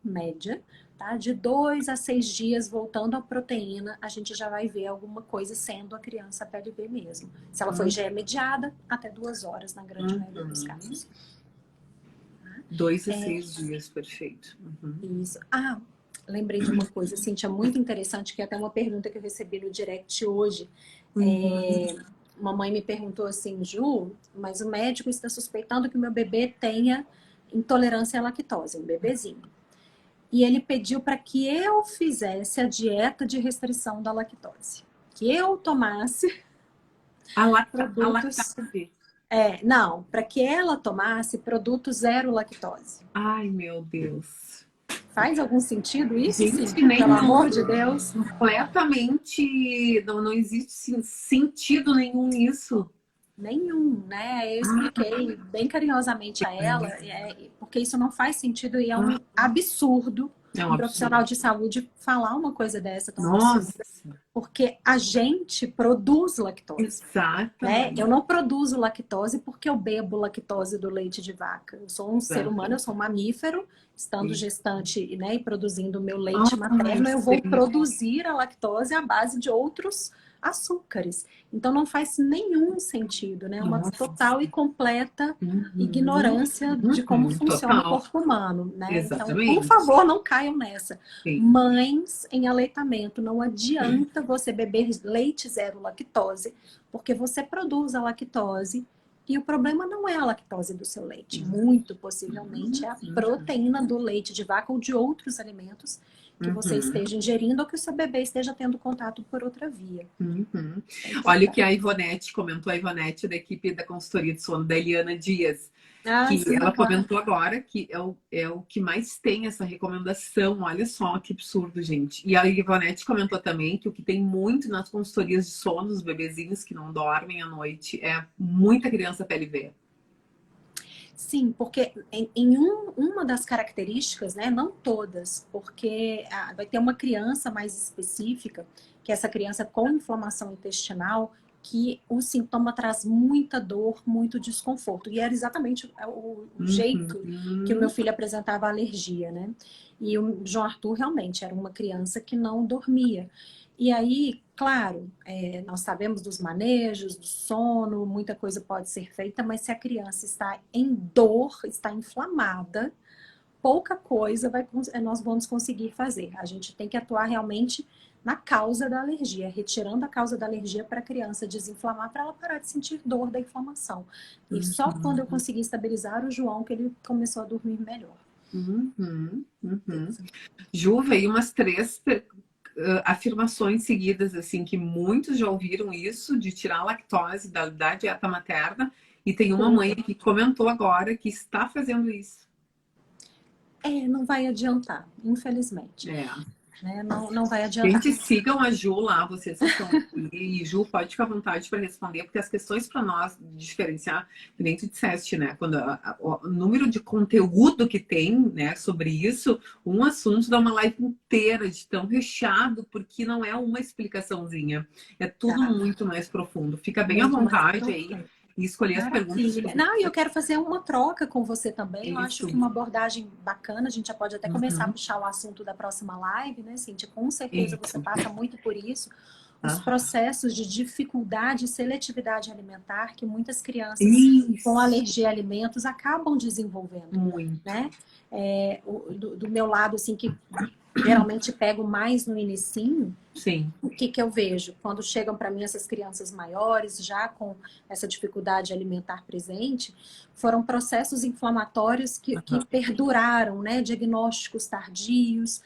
tá? De 2 a 6 dias voltando à proteína, a gente já vai ver alguma coisa sendo a criança PLV mesmo. Se ela for IgE mediada, até 2 horas, na grande maioria dos casos. 2 a 6 dias, perfeito. Isso. Lembrei de uma coisa, Cíntia, muito interessante, que é até uma pergunta que eu recebi no direct hoje. Uma mãe me perguntou assim, Ju, mas o médico está suspeitando que o meu bebê tenha intolerância à lactose, um bebezinho. E ele pediu para que eu fizesse a dieta de restrição da lactose. Que eu tomasse produtos... Não, para que ela tomasse produto zero lactose. Ai, meu Deus. Faz algum sentido isso? Gente, sim, pelo amor de Deus. Completamente. Não existe sentido nenhum nisso. Nenhum, né? Eu expliquei bem carinhosamente a ela, porque isso não faz sentido e é um absurdo É um um absurdo. profissional de saúde falar uma coisa dessa tão absurda, Nossa, porque a gente produz lactose. Né? Eu exatamente. não produzo lactose porque eu bebo lactose do leite de vaca. Eu sou um ser humano, eu Exatamente. sou um mamífero, estando Isso. gestante, né, e produzindo o meu leite Ah, eu materno, eu vou sei. produzir a lactose à base de outros açúcares. Então não faz nenhum sentido, né? Uma Nossa. total e completa Uhum. ignorância de como funciona o Total. corpo humano, né? Então, por Exatamente. favor, não caiam nessa. Sim. Mães em aleitamento, não adianta você beber leite zero lactose, porque você produz a lactose e o problema não é a lactose do seu leite. Muito possivelmente é a proteína do leite de vaca ou de outros alimentos que você Uhum. esteja ingerindo ou que o seu bebê esteja tendo contato por outra via. Uhum. É Olha o que importante. a Ivonete comentou, a Ivonete da equipe da consultoria de sono da Eliana Dias, Ah, que sim, ela bacana. comentou agora que é o que mais tem essa recomendação. Olha só que absurdo, gente. E a Ivonete comentou também que o que tem muito nas consultorias de sono dos bebezinhos que não dormem à noite é muita criança PLV. Sim, porque uma das características, né, não todas, porque vai ter uma criança mais específica, que é essa criança com inflamação intestinal, que o sintoma traz muita dor, muito desconforto. E era exatamente o jeito que o meu Uhum. filho apresentava alergia, né? E o João Arthur realmente era uma criança que não dormia. E aí, claro, nós sabemos dos manejos, do sono, muita coisa pode ser feita, mas se a criança está em dor, está inflamada, pouca coisa nós vamos conseguir fazer. A gente tem que atuar realmente na causa da alergia, retirando a causa da alergia para a criança desinflamar, para ela parar de sentir dor da inflamação. E só quando eu consegui estabilizar o João que ele começou a dormir melhor. Uhum. Uhum. Ju, veio umas três afirmações seguidas, assim, que muitos já ouviram isso, de tirar a lactose da dieta materna, e tem uma mãe que comentou agora que está fazendo isso. Não vai adiantar, infelizmente. É. Né? Não, não vai adiantar. Gente, sigam a Ju lá, vocês que estão aqui. E Ju, pode ficar à vontade para responder, porque as questões para nós diferenciar, que nem tu disseste, né? Quando o número de conteúdo que tem, né, sobre isso, um assunto dá uma live inteira de tão recheado, porque não é uma explicaçãozinha. É tudo Tá? muito mais profundo. Fica bem à Muito mais vontade aí profundo. e escolher as perguntas que Maravilha. você. Não, e eu quero fazer uma troca com você também. Eu acho Isso. que uma abordagem bacana, a gente já pode até começar a Uhum. puxar o assunto da próxima live, né, Cíntia? Com certeza você Isso. passa muito por isso. Os Ah. processos de dificuldade e seletividade alimentar que muitas crianças com Isso. alergia a alimentos acabam desenvolvendo, Muito. né? Do meu lado, assim, que geralmente pego mais no inicinho, Sim. o que eu vejo? Quando chegam para mim essas crianças maiores, já com essa dificuldade alimentar presente, foram processos inflamatórios que perduraram, né? Diagnósticos tardios,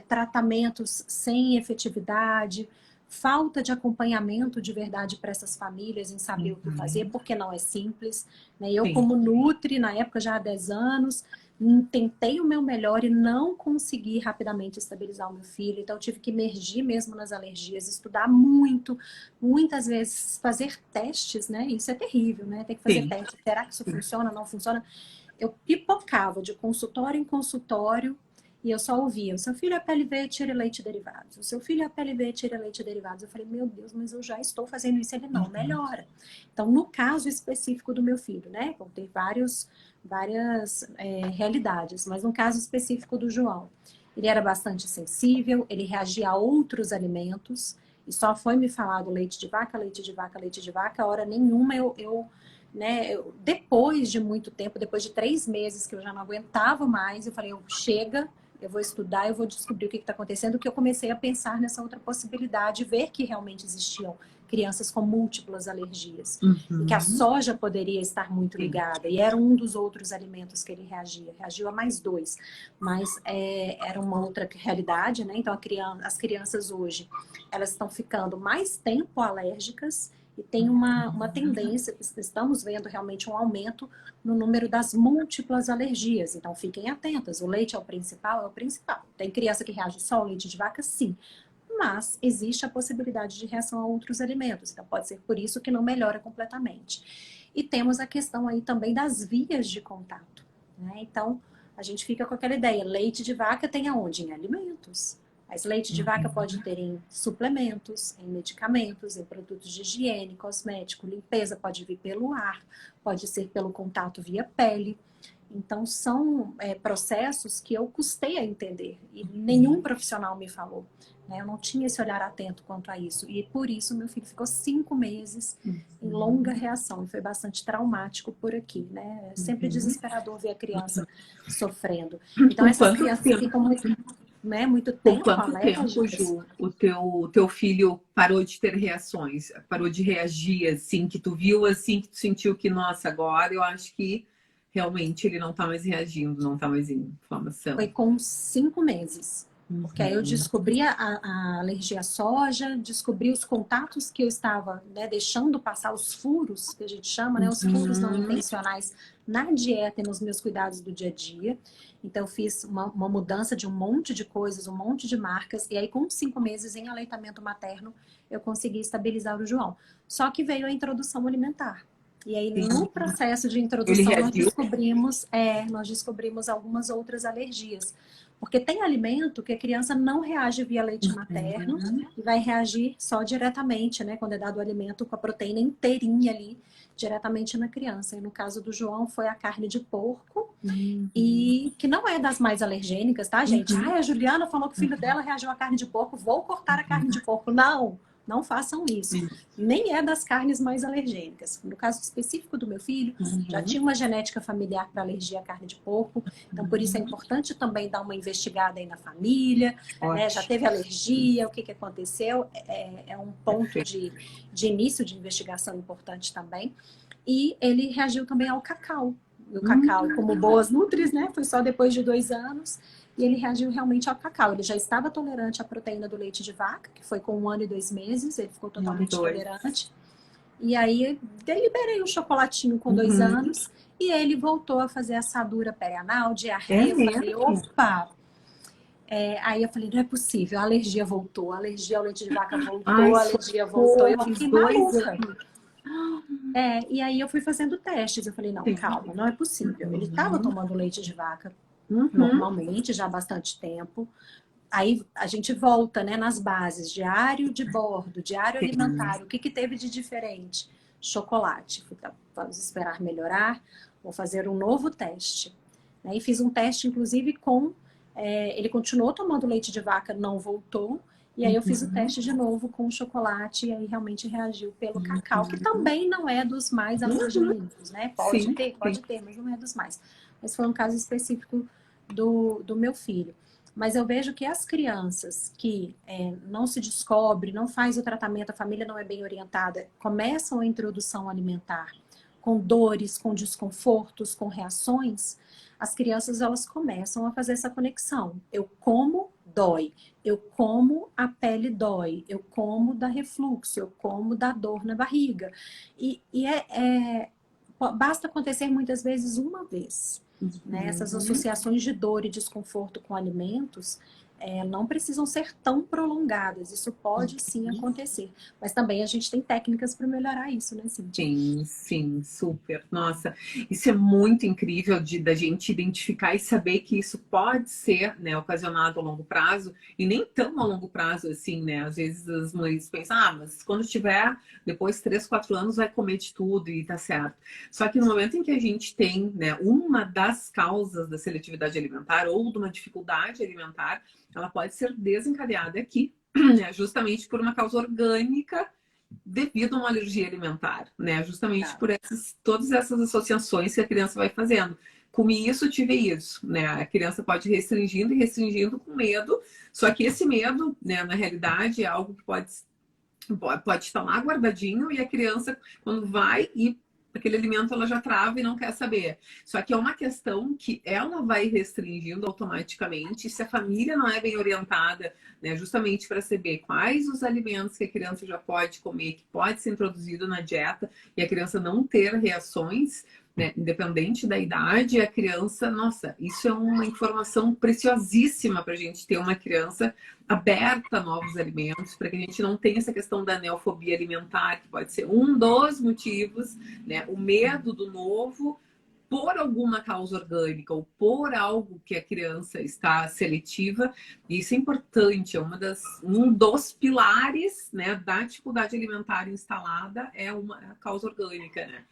tratamentos sem efetividade, falta de acompanhamento de verdade para essas famílias em saber o que fazer, Uhum. porque não é simples. Né? Eu, Sim. como Nutri, na época já há 10 anos, tentei o meu melhor e não consegui rapidamente estabilizar o meu filho, então eu tive que emergir mesmo nas alergias, estudar muito, muitas vezes fazer testes, né? Isso é terrível, né? Tem que fazer Sim. testes, será que isso funciona, não funciona? Eu pipocava de consultório em consultório e eu só ouvia, o seu filho é PLV, tire leite derivados, o seu filho é PLV, tire leite derivados. Eu falei, meu Deus, mas eu já estou fazendo isso, ele não melhora. Então, no caso específico do meu filho, né? Vão ter várias realidades, mas no caso específico do João, ele era bastante sensível, ele reagia a outros alimentos, e só foi me falar do leite de vaca, leite de vaca, leite de vaca, hora nenhuma depois de muito tempo, depois de 3 meses que eu já não aguentava mais, eu falei, chega, eu vou estudar, eu vou descobrir o que está acontecendo, que eu comecei a pensar nessa outra possibilidade, ver que realmente existiam crianças com múltiplas alergias. E que a Uhum. soja poderia estar muito Sim. ligada. E era um dos outros alimentos que ele reagia. Reagiu a mais 2. Mas era uma outra realidade, né? Então, as crianças hoje, elas estão ficando mais tempo alérgicas e tem uma tendência, estamos vendo realmente um aumento no número das múltiplas alergias. Então, fiquem atentas. O leite é o principal? É o principal. Tem criança que reage só ao leite de vaca? Sim. Mas existe a possibilidade de reação a outros alimentos. Então, pode ser por isso que não melhora completamente. E temos a questão aí também das vias de contato. Né? Então, a gente fica com aquela ideia, leite de vaca tem aonde? Em alimentos. Mas leite de vaca pode ter em suplementos, em medicamentos, em produtos de higiene, cosmético, limpeza, pode vir pelo ar, pode ser pelo contato via pele. Então, são processos que eu custei a entender e nenhum profissional me falou. Né? Eu não tinha esse olhar atento quanto a isso. E por isso, meu filho ficou 5 meses em longa reação. E foi bastante traumático por aqui. Né? É sempre desesperador ver a criança sofrendo. Então, essas crianças ficam muito, né, muito Por tempo quanto tempo, alérgicas. Ju, o teu filho parou de ter reações? Parou de reagir, assim, que tu viu, assim, que tu sentiu que, nossa, agora eu acho que realmente ele não tá mais reagindo, não tá mais em inflamação. Foi com 5 meses. Porque aí eu descobri a alergia à soja, descobri os contatos que eu estava, né, deixando passar, os furos, que a gente chama, né, os furos não intencionais na dieta e nos meus cuidados do dia a dia. Então, eu fiz uma mudança de um monte de coisas, um monte de marcas. E aí, com 5 meses em aleitamento materno, eu consegui estabilizar o João. Só que veio a introdução alimentar. E aí, no processo de introdução, nós descobrimos algumas outras alergias. Porque tem alimento que a criança não reage via leite materno e vai reagir só diretamente, né? Quando é dado o alimento com a proteína inteirinha ali, diretamente na criança. E no caso do João foi a carne de porco, e que não é das mais alergênicas, tá, gente? Ai, a Juliana falou que o filho dela reagiu à carne de porco, vou cortar a carne de porco. Não, não façam isso. Nem é das carnes mais alergênicas. No caso específico do meu filho, já tinha uma genética familiar para alergia à carne de porco, então por isso é importante também dar uma investigada aí na família, né? Já teve alergia, o que aconteceu? É um ponto de início de investigação importante também. E ele reagiu também ao cacau. O cacau, como boas nutris, né? Foi só depois de 2 anos. E ele reagiu realmente ao cacau. Ele já estava tolerante à proteína do leite de vaca, que foi com 1 ano e 2 meses. Ele ficou totalmente tolerante. E aí, deliberei o chocolatinho com 2 anos. E ele voltou a fazer assadura perianal, diarreia. Eu falei, opa! Aí eu falei, não é possível. A alergia voltou. A alergia ao leite de vaca voltou. A alergia voltou. Eu fiquei maluca. E aí eu fui fazendo testes. Eu falei, não, calma, não é possível. Ele estava tomando leite de vaca normalmente, já há bastante tempo. Aí a gente volta, né, nas bases, diário de bordo, diário alimentar. O que teve de diferente? Chocolate. Vamos esperar melhorar, vou fazer um novo teste. E fiz um teste, inclusive, com... ele continuou tomando leite de vaca, não voltou. E aí eu fiz o teste de novo com o chocolate e aí realmente reagiu pelo cacau, que também não é dos mais alergênicos, né? Pode ter, mas não é dos mais. Mas foi um caso específico do meu filho. Mas eu vejo que as crianças que não se descobre, não faz o tratamento, a família não é bem orientada, começam a introdução alimentar com dores, com desconfortos, com reações, as crianças elas começam a fazer essa conexão. Eu como, dói. Eu como, a pele dói. Eu como, dá refluxo. Eu como, dá dor na barriga. Basta acontecer muitas vezes uma vez. Né? Essas associações de dor e desconforto com alimentos não precisam ser tão prolongadas. Isso pode sim acontecer. Mas também a gente tem técnicas para melhorar isso, né, Cíntia? Sim, super. Nossa, isso é muito incrível da gente identificar e saber que isso pode ser, né, ocasionado a longo prazo e nem tão a longo prazo assim, né? Às vezes as mães pensam, mas quando tiver depois 3, 4 anos vai comer de tudo e tá certo. Só que no momento em que a gente tem, né, uma das causas da seletividade alimentar ou de uma dificuldade alimentar, ela pode ser desencadeada aqui, né, justamente por uma causa orgânica devido a uma alergia alimentar, né? Justamente por todas essas associações que a criança vai fazendo. Comi isso, tive isso, né? A criança pode ir restringindo com medo, só que esse medo, né, na realidade, é algo que pode estar lá guardadinho e a criança, quando vai e aquele alimento ela já trava e não quer saber. Só que é uma questão que ela vai restringindo automaticamente se a família não é bem orientada, né, justamente para saber quais os alimentos que a criança já pode comer, que pode ser introduzido na dieta e a criança não ter reações, né, independente da idade, a criança, nossa, isso é uma informação preciosíssima para a gente ter uma criança aberta a novos alimentos, para que a gente não tenha essa questão da neofobia alimentar, que pode ser um dos motivos, né, o medo do novo, por alguma causa orgânica ou por algo que a criança está seletiva, isso é importante, é um dos pilares, né, da dificuldade alimentar instalada é a causa orgânica, né?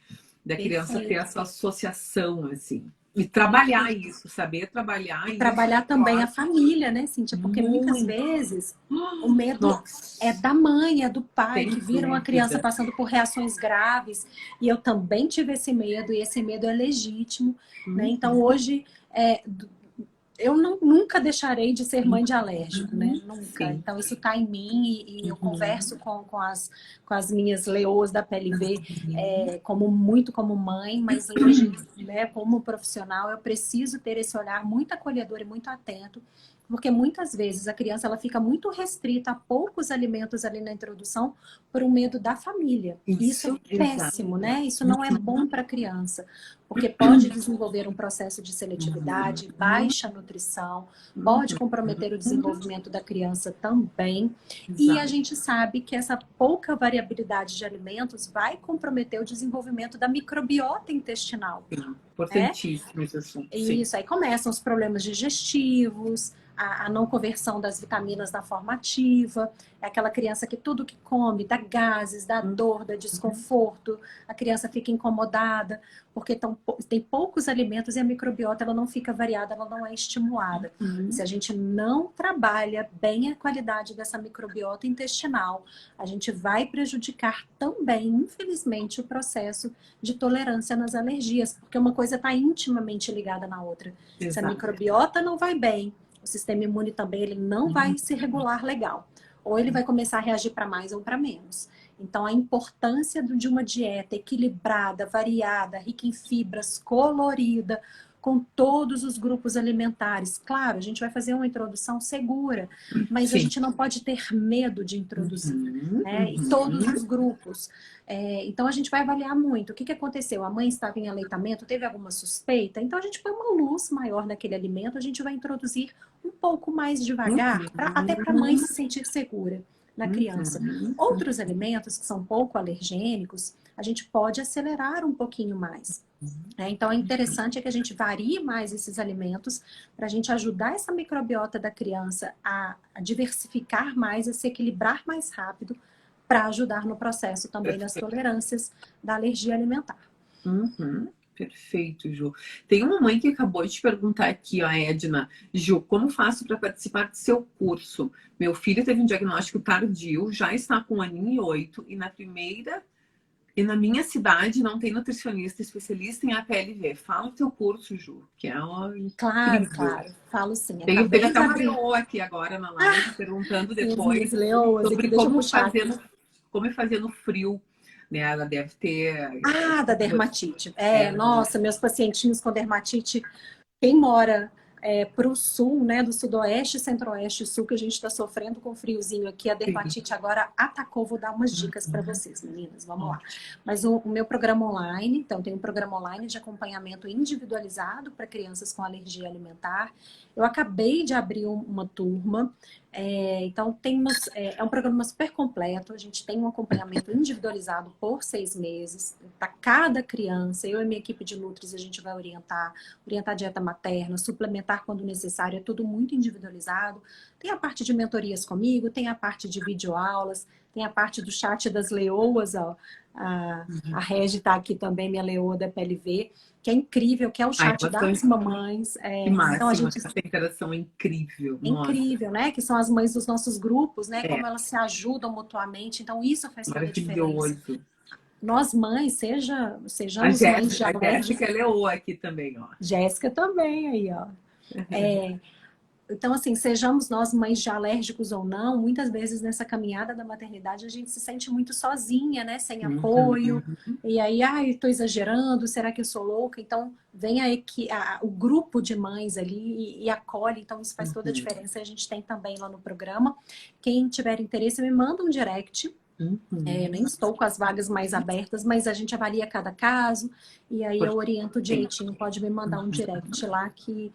Da criança ter essa associação, assim. E trabalhar isso, saber trabalhar e isso. trabalhar também a família, né, Cíntia? Porque muitas vezes o medo é da mãe, é do pai, que vira uma criança passando por reações graves. E eu também tive esse medo, e esse medo é legítimo, né? Então, hoje, eu nunca deixarei de ser mãe de alérgico, né? Nunca. Sim. Então, isso está em mim e eu converso com as minhas leoas da PLV muito como mãe, mas hoje, né, como profissional, eu preciso ter esse olhar muito acolhedor e muito atento, porque muitas vezes a criança ela fica muito restrita a poucos alimentos ali na introdução por um medo da família. Isso é péssimo, né? Isso não é bom para a criança, porque pode desenvolver um processo de seletividade, baixa nutrição, pode comprometer o desenvolvimento da criança também. E a gente sabe que essa pouca variabilidade de alimentos vai comprometer o desenvolvimento da microbiota intestinal. Importantíssimo esse assunto. Isso, aí começam os problemas digestivos, a não conversão das vitaminas da forma ativa, é aquela criança que tudo que come dá gases, dá dor, dá desconforto, a criança fica incomodada, porque tem poucos alimentos e a microbiota ela não fica variada, ela não é estimulada. E se a gente não trabalha bem a qualidade dessa microbiota intestinal, a gente vai prejudicar também, infelizmente, o processo de tolerância nas alergias, porque uma coisa está intimamente ligada na outra. Exato. Se a microbiota não vai bem, o sistema imune também ele não vai se regular legal. Ou ele vai começar a reagir para mais ou para menos. Então, a importância de uma dieta equilibrada, variada, rica em fibras, colorida, com todos os grupos alimentares. Claro, a gente vai fazer uma introdução segura, mas a gente não pode ter medo de introduzir, né? E todos os grupos. Então, a gente vai avaliar muito. O que aconteceu? A mãe estava em aleitamento, teve alguma suspeita? Então, a gente põe uma luz maior naquele alimento, a gente vai introduzir um pouco mais devagar, até para a mãe se sentir segura na criança. Outros alimentos que são pouco alergênicos, a gente pode acelerar um pouquinho mais. Então, é interessante que a gente varie mais esses alimentos para a gente ajudar essa microbiota da criança a diversificar mais, a se equilibrar mais rápido, para ajudar no processo também das tolerâncias da alergia alimentar. Perfeito, Ju. Tem uma mãe que acabou de te perguntar aqui, a Edna. Ju, como faço para participar do seu curso? Meu filho teve um diagnóstico tardio, já está com 1 aninho e 8, e na minha cidade não tem nutricionista especialista em APLV. Fala o teu curso, Ju, que é uma... Claro, falo sim. Tem até uma leoa aqui agora na live, perguntando depois sobre como fazer no frio. Né, ela deve ter... da dermatite. Nossa, meus pacientinhos com dermatite, quem mora para o sul, né, do sudoeste, centro-oeste e sul, que a gente está sofrendo com friozinho aqui, a dermatite agora atacou. Vou dar umas dicas para vocês, meninas, vamos lá. Mas o meu programa online, então tem um programa online de acompanhamento individualizado para crianças com alergia alimentar. Eu acabei de abrir uma turma, então é um programa super completo, a gente tem um acompanhamento individualizado por 6 meses, para cada criança, eu e minha equipe de Nutris, a gente vai orientar a dieta materna, suplementar quando necessário, é tudo muito individualizado. Tem a parte de mentorias comigo, tem a parte de videoaulas, tem a parte do chat das leoas, ó. A Regi está aqui também, minha leoa da PLV, que é incrível, que é o chat das mamães. Então a gente... Essa interação é incrível. Incrível, né? Que são as mães dos nossos grupos, né? Como elas se ajudam mutuamente. Então isso faz toda a diferença. Nós mães, sejamos mães de alérgicos. A Jéssica é leoa aqui também, ó. Jéssica também aí, ó. Então, assim, sejamos nós mães de alérgicos ou não, muitas vezes nessa caminhada da maternidade a gente se sente muito sozinha, né? Sem apoio. E aí, estou exagerando, será que eu sou louca? Então, vem o grupo de mães ali e acolhe. Então, isso faz toda a diferença. A gente tem também lá no programa. Quem tiver interesse, me manda um direct. Nem estou com as vagas mais abertas, mas a gente avalia cada caso. E aí eu oriento direitinho. Pode me mandar um direct lá que...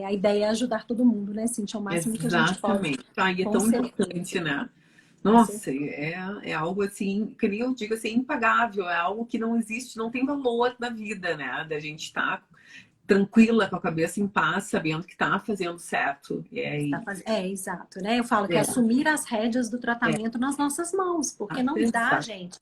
a ideia é ajudar todo mundo, né, Cíntia? O máximo que a gente pode. Exatamente. É tão importante, né? Nossa, é algo assim, que nem eu digo assim, impagável, é algo que não existe, não tem valor na vida, né? Da gente estar tranquila, com a cabeça em paz, sabendo que está fazendo certo. É, exato, né? Eu falo que é É, assumir as rédeas do é, tratamento nas nossas mãos, porque não dá, exato. gente.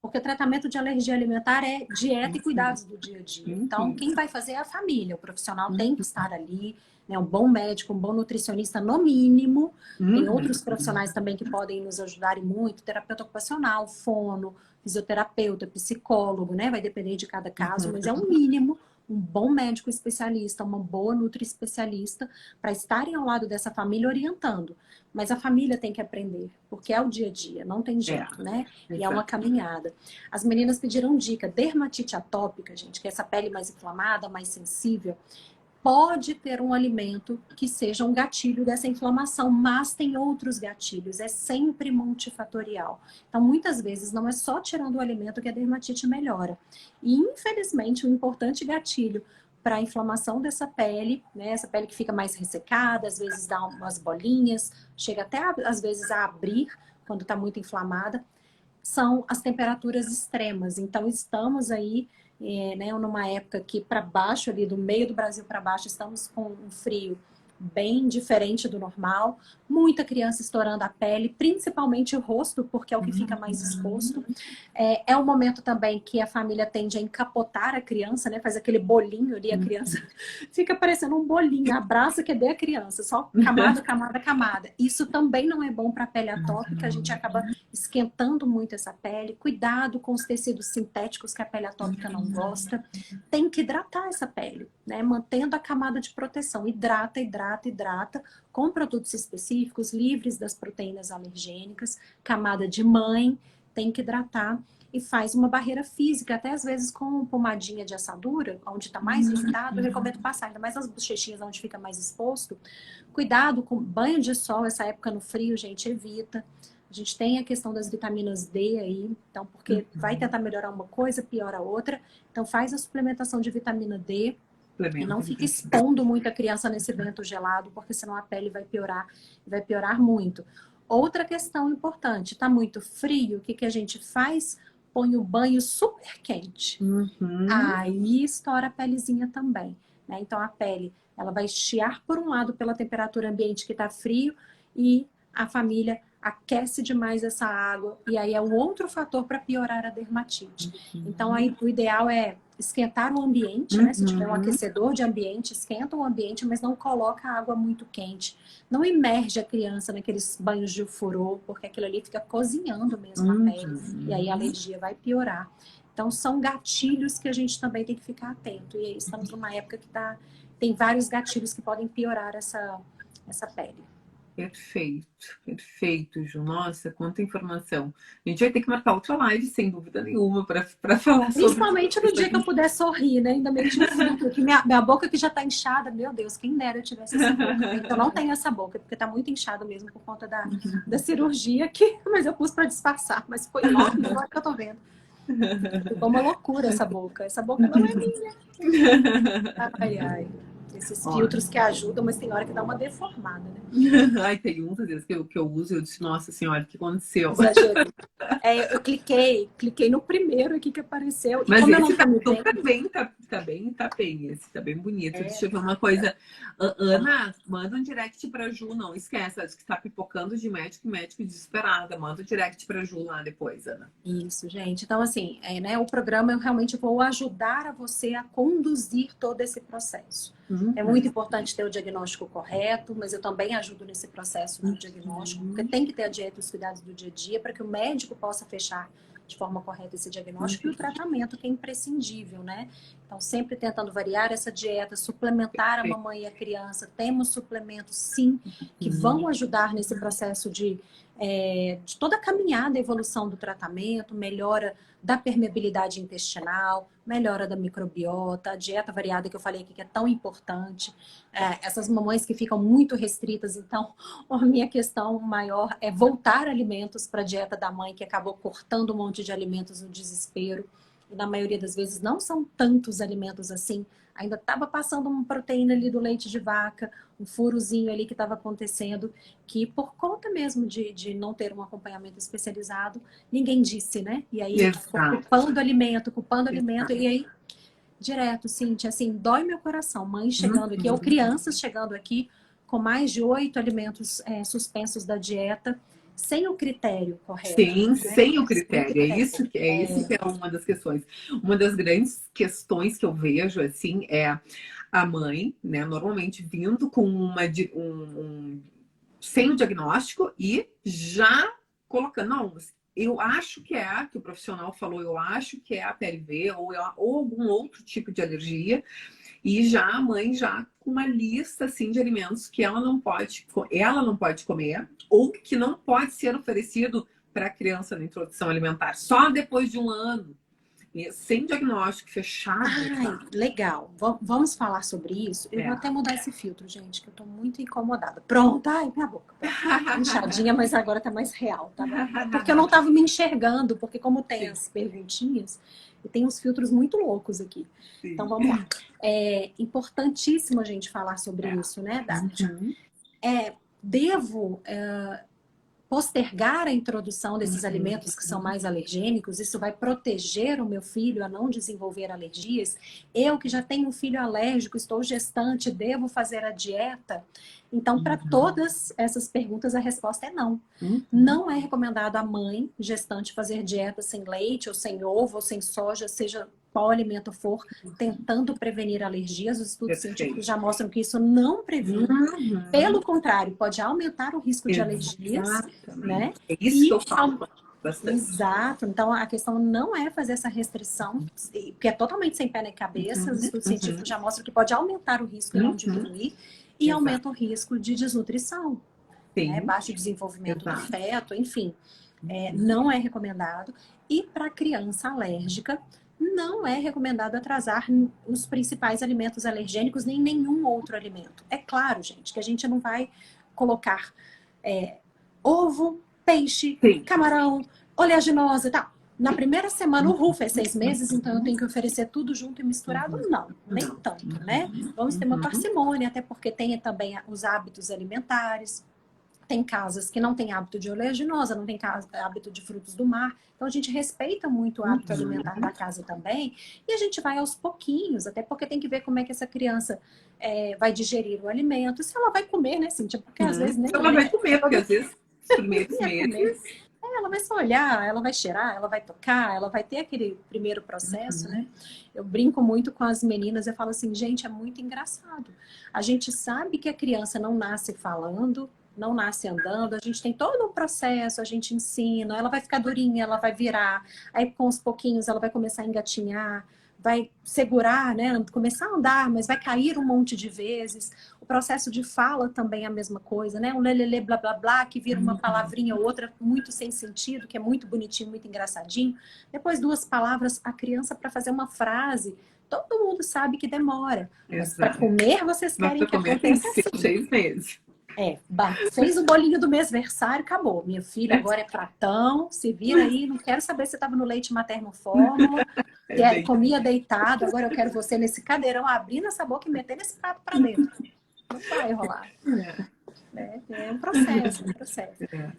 Porque o tratamento de alergia alimentar é dieta e cuidados do dia a dia. Então, Uhum, quem vai fazer é a família. O profissional tem que uhum, estar ali, né? Um bom médico, um bom nutricionista, no mínimo. Tem uhum, outros profissionais também que podem nos ajudar e muito, terapeuta ocupacional, fono, fisioterapeuta, psicólogo, né? Vai depender de cada caso, mas é um mínimo um bom médico especialista, uma boa nutri-especialista, para estarem ao lado dessa família orientando. Mas a família tem que aprender, porque é o dia a dia, não tem é, jeito, né? E é uma exato. caminhada. As meninas pediram dica, dermatite atópica, gente, que é essa pele mais inflamada, mais sensível, pode ter um alimento que seja um gatilho dessa inflamação, mas tem outros gatilhos, é sempre multifatorial. Então, muitas vezes, não é só tirando o alimento que a dermatite melhora. E, infelizmente, um importante gatilho para a inflamação dessa pele, né, essa pele que fica mais ressecada, às vezes dá umas bolinhas, chega até, às vezes, a abrir quando está muito inflamada, são as temperaturas extremas. Então, estamos aí, né, numa época que para baixo, ali do meio do Brasil para baixo, estamos com um frio bem diferente do normal. Muita criança estourando a pele, principalmente o rosto, porque é o que fica mais exposto. É um momento também que a família tende a encapotar a criança, né? Faz aquele bolinho ali, a criança fica parecendo um bolinho, abraça que dê a criança, só camada, camada, camada. Isso também não é bom para a pele atópica, a gente acaba esquentando muito essa pele. Cuidado com os tecidos sintéticos que a pele atópica não gosta. Tem que hidratar essa pele, né? Mantendo a camada de proteção. Hidrata, hidrata, hidrata, com produtos específicos, livres das proteínas alergênicas, camada de mãe, tem que hidratar e faz uma barreira física, até às vezes com pomadinha de assadura, onde está mais irritado, eu recomendo passar, ainda mais nas bochechinhas onde fica mais exposto. Cuidado com banho de sol, essa época no frio, gente, evita. A gente tem a questão das vitaminas D aí, então, porque vai tentar melhorar uma coisa, piora a outra. Então, faz a suplementação de vitamina D e não fica expondo muito a criança nesse vento gelado, porque senão a pele vai piorar muito. Outra questão importante, tá muito frio, o que que a gente faz? Põe o banho super quente. Uhum. Aí estoura a pelezinha também, né? Então a pele, ela vai estiar por um lado pela temperatura ambiente que está frio e a família aquece demais essa água e aí é um outro fator para piorar a dermatite. Então aí o ideal é esquentar o ambiente, né? Se tiver um Uhum. aquecedor de ambiente, esquenta o ambiente, mas não coloca água muito quente. Não imerge a criança naqueles banhos de furor, porque aquilo ali fica cozinhando mesmo a pele e aí a Uhum. alergia vai piorar. Então, são gatilhos que a gente também tem que ficar atento. E aí, estamos numa época que tem vários gatilhos que podem piorar essa pele. Perfeito, perfeito, Ju. Nossa, quanta informação. A gente vai ter que marcar outra live, sem dúvida nenhuma, para falar sobre Principalmente no isso dia que eu aqui. puder sorrir, né? Ainda meio difícil, que minha boca que já tá inchada, meu Deus, quem dera eu tivesse essa boca. Né? Então, não tenho essa boca, porque tá muito inchada mesmo por conta da cirurgia, mas eu pus para disfarçar. Mas foi enorme, agora que eu tô vendo. Ficou uma loucura essa boca. Essa boca não é minha. Ai, ai. Esses Ó, filtros que ajudam, mas tem hora que dá uma deformada, né? ai, tem uns às vezes que eu uso e eu disse, nossa senhora, o que aconteceu? Exagerei. Eu cliquei no primeiro aqui que apareceu. E Mas como eu não esse tá tô me super vendo, bem, tá bem, esse tá bem bonito. Deixa eu ver uma coisa. Ana, manda um direct pra Ju, não esquece, ela diz que tá pipocando de médico e médico desesperada. Manda um direct pra Ju lá depois, Ana. isso, gente. Então, assim, né, o programa eu realmente vou ajudar a você a conduzir todo esse processo. É muito Uhum. importante ter o diagnóstico correto, mas eu também ajudo nesse processo do diagnóstico, porque tem que ter a dieta e os cuidados do dia a dia para que o médico possa fechar de forma correta esse diagnóstico e o tratamento que é imprescindível, né? Então, sempre tentando variar essa dieta, suplementar a mamãe e a criança. Temos suplementos, sim, que vão ajudar nesse processo de toda a caminhada, a evolução do tratamento, melhora da permeabilidade intestinal, melhora da microbiota, a dieta variada que eu falei aqui que é tão importante. Essas mamães que ficam muito restritas, então a minha questão maior é voltar alimentos para a dieta da mãe que acabou cortando um monte de alimentos no desespero. e na maioria das vezes não são tantos alimentos assim, ainda estava passando uma proteína ali do leite de vaca, um furozinho ali que estava acontecendo, que por conta mesmo de não ter um acompanhamento especializado, ninguém disse, né? E aí ficou Exato. culpando o alimento, e aí direto, Cíntia, assim, dói meu coração. Mãe chegando aqui, ou crianças chegando aqui com mais de 8 alimentos suspensos da dieta, sem o critério correto. Sim, Né? sem o critério. Isso que é uma das questões. Uma das grandes questões que eu vejo, assim, é a mãe, né, normalmente vindo com sem o diagnóstico e já colocando, não, eu acho que o profissional falou, eu acho que é a PLV ou algum outro tipo de alergia, e já a mãe já com uma lista assim de alimentos que ela não pode comer ou que não pode ser oferecido para a criança na introdução alimentar, só depois de um ano, sem diagnóstico fechado. Ai, legal. Vamos falar sobre isso? Eu vou até mudar esse filtro, gente, que eu tô muito incomodada. Pronto, ai, minha boca. Tá inchadinha, mas agora tá mais real, tá bom? Porque eu não tava me enxergando, porque como tem as perguntinhas, e tem uns filtros muito loucos aqui. Sim. Então vamos lá. É importantíssimo a gente falar sobre isso, né, Dati? Devo postergar a introdução desses alimentos que são mais alergênicos? Isso vai proteger o meu filho a não desenvolver alergias? Eu que já tenho um filho alérgico, estou gestante, devo fazer a dieta? Então, para todas essas perguntas, a resposta é não. Não é recomendado a mãe gestante fazer dieta sem leite, ou sem ovo, ou sem soja, seja qual alimento for, tentando prevenir alergias. Os estudos científicos já mostram que isso não previne. Pelo contrário, pode aumentar o risco de alergias. Né? É isso que eu falo bastante. Exato. Então, a questão não é fazer essa restrição, que é totalmente sem pé nem cabeça. Os estudos científicos já mostram que pode aumentar o risco e não diminuir. E aumenta o risco de desnutrição. Né? Baixo desenvolvimento do feto, enfim. Não é recomendado. E para criança alérgica, não é recomendado atrasar os principais alimentos alergênicos, nem nenhum outro alimento. É claro, gente, que a gente não vai colocar ovo, peixe, camarão, oleaginosa e tal. Na primeira semana, o RUF é 6 meses, então eu tenho que oferecer tudo junto e misturado? Não, nem tanto, né? Vamos ter uma parcimônia, até porque tem também os hábitos alimentares. Tem casas que não têm hábito de oleaginosa, não tem hábito de frutos do mar. Então, a gente respeita muito o hábito alimentar da casa também. E a gente vai aos pouquinhos, até porque tem que ver como é que essa criança vai digerir o alimento. Se ela vai comer, né, Cíntia? Porque às vezes nem... Ela vai comer, porque às vezes, os primeiros meses... ela vai só olhar, ela vai cheirar, ela vai tocar, ela vai ter aquele primeiro processo, né? Eu brinco muito com as meninas, eu falo assim, gente, é muito engraçado. A gente sabe que a criança não nasce falando, não nasce andando, a gente tem todo um processo, a gente ensina, ela vai ficar durinha, ela vai virar, aí com os pouquinhos ela vai começar a engatinhar, vai segurar, né, começar a andar, mas vai cair um monte de vezes. O processo de fala também é a mesma coisa, né, um lelele blá blá blá, que vira uma palavrinha ou outra muito sem sentido, que é muito bonitinho, muito engraçadinho. Depois 2 palavras, a criança para fazer uma frase, todo mundo sabe que demora. Mas para comer, vocês querem que aconteça assim. 6 meses. Fez o bolinho do mêsversário, acabou. Minha filha agora é pratão, se vira aí, não quero saber se estava no leite materno fórmula, comia deitado, agora eu quero você nesse cadeirão abrindo essa boca e metendo esse prato para dentro. Não vai rolar. É um processo,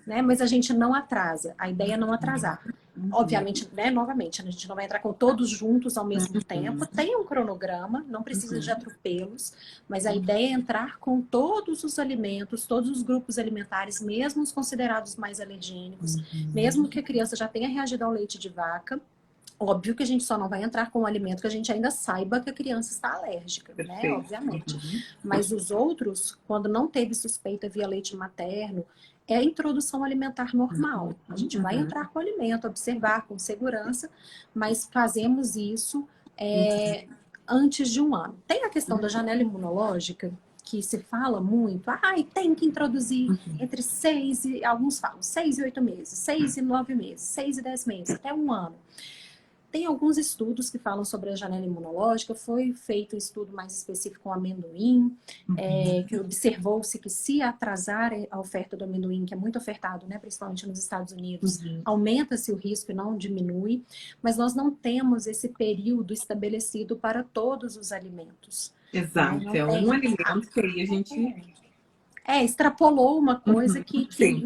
né? Mas a gente não atrasa, a ideia é não atrasar. Obviamente, né, novamente, a gente não vai entrar com todos juntos ao mesmo tempo, tem um cronograma, não precisa de atropelos, mas a ideia é entrar com todos os alimentos, todos os grupos alimentares, mesmo os considerados mais alergênicos, mesmo que a criança já tenha reagido ao leite de vaca. Óbvio que a gente só não vai entrar com um alimento que a gente ainda saiba que a criança está alérgica, né? Obviamente. Mas os outros, quando não teve suspeita via leite materno, é a introdução alimentar normal. A gente vai entrar com o alimento, observar com segurança, mas fazemos isso antes de 1 ano. Tem a questão da janela imunológica, que se fala muito, tem que introduzir entre 6 e, alguns falam, 6 e 8 meses, 6 e 9 meses, 6 e 10 meses, até 1 ano. Tem alguns estudos que falam sobre a janela imunológica, foi feito um estudo mais específico com amendoim, que observou-se que se atrasar a oferta do amendoim, que é muito ofertado, né, principalmente nos Estados Unidos, aumenta-se o risco e não diminui, mas nós não temos esse período estabelecido para todos os alimentos. Exato, Né? é um alimento que aí a gente... extrapolou uma coisa que Sim.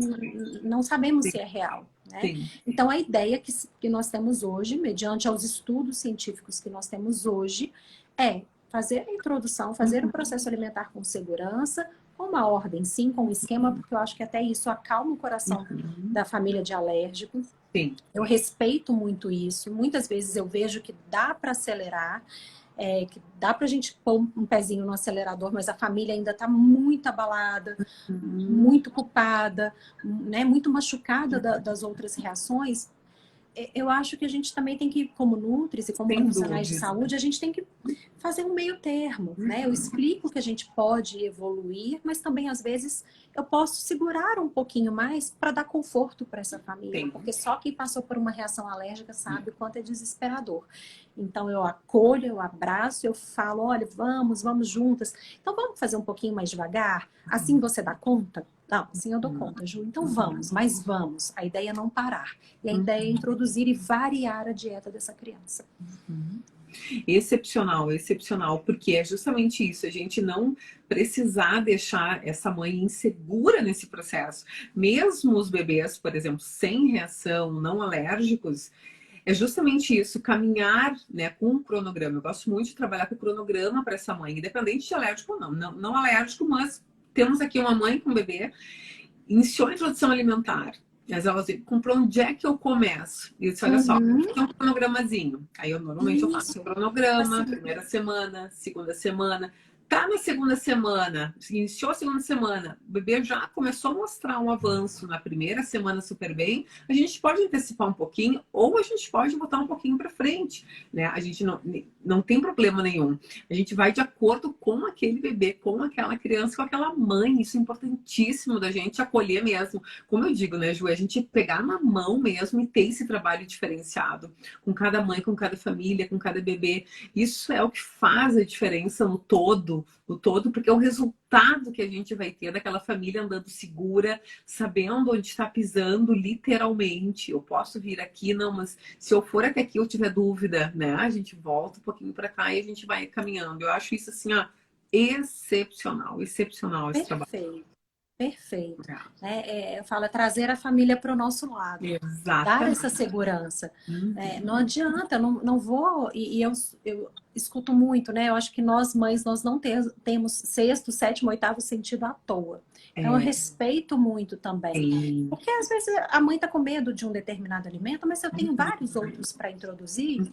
não sabemos se é real. Né? Sim. Então, a ideia que nós temos hoje, mediante aos estudos científicos que nós temos hoje, é fazer a introdução, fazer o processo alimentar com segurança, com uma ordem, sim, com um esquema, porque eu acho que até isso acalma o coração da família de alérgicos. Sim. Eu respeito muito isso. Muitas vezes eu vejo que dá para acelerar, que dá pra gente pôr um pezinho no acelerador, mas a família ainda tá muito abalada, muito culpada, né, muito machucada das outras reações. Eu acho que a gente também tem que, como nutris e como profissionais de saúde, a gente tem que fazer um meio termo, né? Eu explico que a gente pode evoluir, mas também, às vezes, eu posso segurar um pouquinho mais para dar conforto para essa família, porque só quem passou por uma reação alérgica sabe o quanto é desesperador. Então, eu acolho, eu abraço, eu falo, olha, vamos juntas. Então, vamos fazer um pouquinho mais devagar? Assim você dá conta? Não, assim eu dou conta, Ju. Então vamos, mas vamos. A ideia é não parar. E a ideia é introduzir e variar a dieta dessa criança. Excepcional, excepcional, porque é justamente isso, a gente não precisar deixar essa mãe insegura nesse processo. Mesmo os bebês, por exemplo, sem reação, não alérgicos, é justamente isso, caminhar, né, com um cronograma. Eu gosto muito de trabalhar com cronograma para essa mãe, independente de alérgico ou não alérgico, mas temos aqui uma mãe com um bebê, iniciou a introdução alimentar. Mas elas dizem, por onde é que eu começo? E eu disse, olha só, tem um cronogramazinho. Aí eu normalmente eu faço um cronograma, primeira semana, segunda semana. Tá na segunda semana, iniciou a segunda semana, o bebê já começou a mostrar um avanço na primeira semana super bem, a gente pode antecipar um pouquinho ou a gente pode botar um pouquinho para frente, né? A gente não tem problema nenhum. A gente vai de acordo com aquele bebê, com aquela criança, com aquela mãe. Isso é importantíssimo da gente acolher mesmo. Como eu digo, né, Ju, a gente pegar na mão mesmo e ter esse trabalho diferenciado com cada mãe, com cada família, com cada bebê. Isso é o que faz a diferença no todo, porque é o resultado que a gente vai ter daquela família andando segura, sabendo onde está pisando, literalmente. Eu posso vir aqui, não, mas se eu for até aqui eu tiver dúvida, né? A gente volta um pouquinho para cá e a gente vai caminhando. Eu acho isso assim, ó, excepcional esse trabalho. Perfeito. Eu falo, trazer a família para o nosso lado. Dar essa segurança. Não adianta, não vou... E eu escuto muito, né? Eu acho que nós mães, nós não temos sexto, sétimo, oitavo sentido à toa. Então, eu respeito muito também. Porque, às vezes, a mãe está com medo de um determinado alimento, mas eu tenho vários outros para introduzir.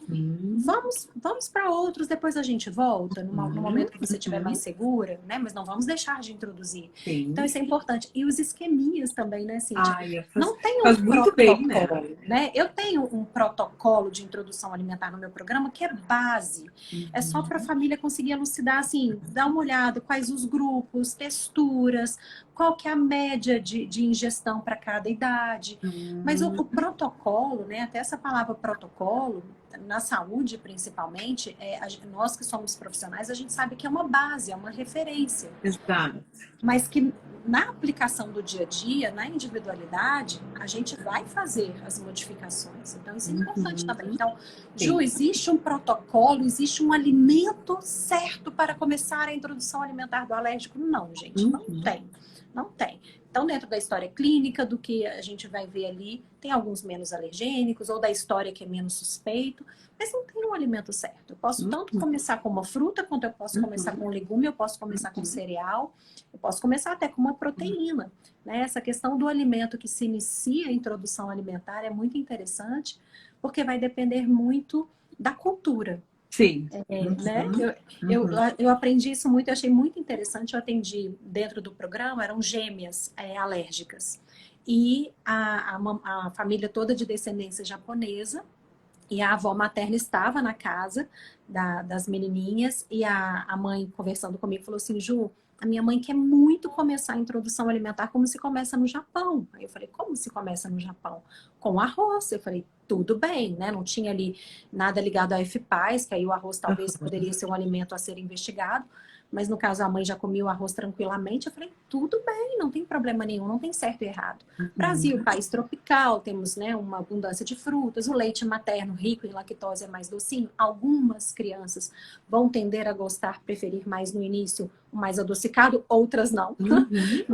Vamos para outros, depois a gente volta, no momento que você estiver mais segura, né? Mas não vamos deixar de introduzir. Então, isso é importante. E os esqueminhas também, né, Cíntia? Não tem um protocolo, né? Eu tenho um protocolo de introdução alimentar no meu programa que é base. É só para a família conseguir elucidar, assim, dar uma olhada, quais os grupos, texturas, qual que é a média de ingestão para cada idade. Mas o protocolo, né, até essa palavra protocolo, na saúde principalmente, nós que somos profissionais, a gente sabe que é uma base, é uma referência. Exato. Mas que na aplicação do dia a dia, na individualidade, a gente vai fazer as modificações. Então, isso é importante também. Então, Ju, existe um protocolo, existe um alimento certo para começar a introdução alimentar do alérgico? Não, gente, não tem. Não tem. Então, dentro da história clínica, do que a gente vai ver ali, tem alguns menos alergênicos, ou da história que é menos suspeito, mas não tem um alimento certo. Eu posso tanto começar com uma fruta, quanto eu posso começar com um legume, eu posso começar com cereal, eu posso começar até com uma proteína. Né? Essa questão do alimento que se inicia a introdução alimentar é muito interessante, porque vai depender muito da cultura. Sim. Né? Eu aprendi isso muito, eu achei muito interessante. Eu atendi dentro do programa, eram gêmeas alérgicas. E a família toda de descendência japonesa, e a avó materna estava na casa das menininhas, e a mãe conversando comigo falou assim, Ju, a minha mãe quer muito começar a introdução alimentar como se começa no Japão. Aí eu falei, como se começa no Japão? Com arroz. Eu falei, tudo bem, né? Não tinha ali nada ligado a FPAS, que aí o arroz talvez poderia ser um alimento a ser investigado. Mas no caso a mãe já comia o arroz tranquilamente. Eu falei, tudo bem, não tem problema nenhum, não tem certo e errado. Brasil, país tropical, temos, né, uma abundância de frutas, o leite materno rico em lactose é mais docinho. Algumas crianças vão tender a gostar, preferir mais no início o mais adocicado, outras não. Né?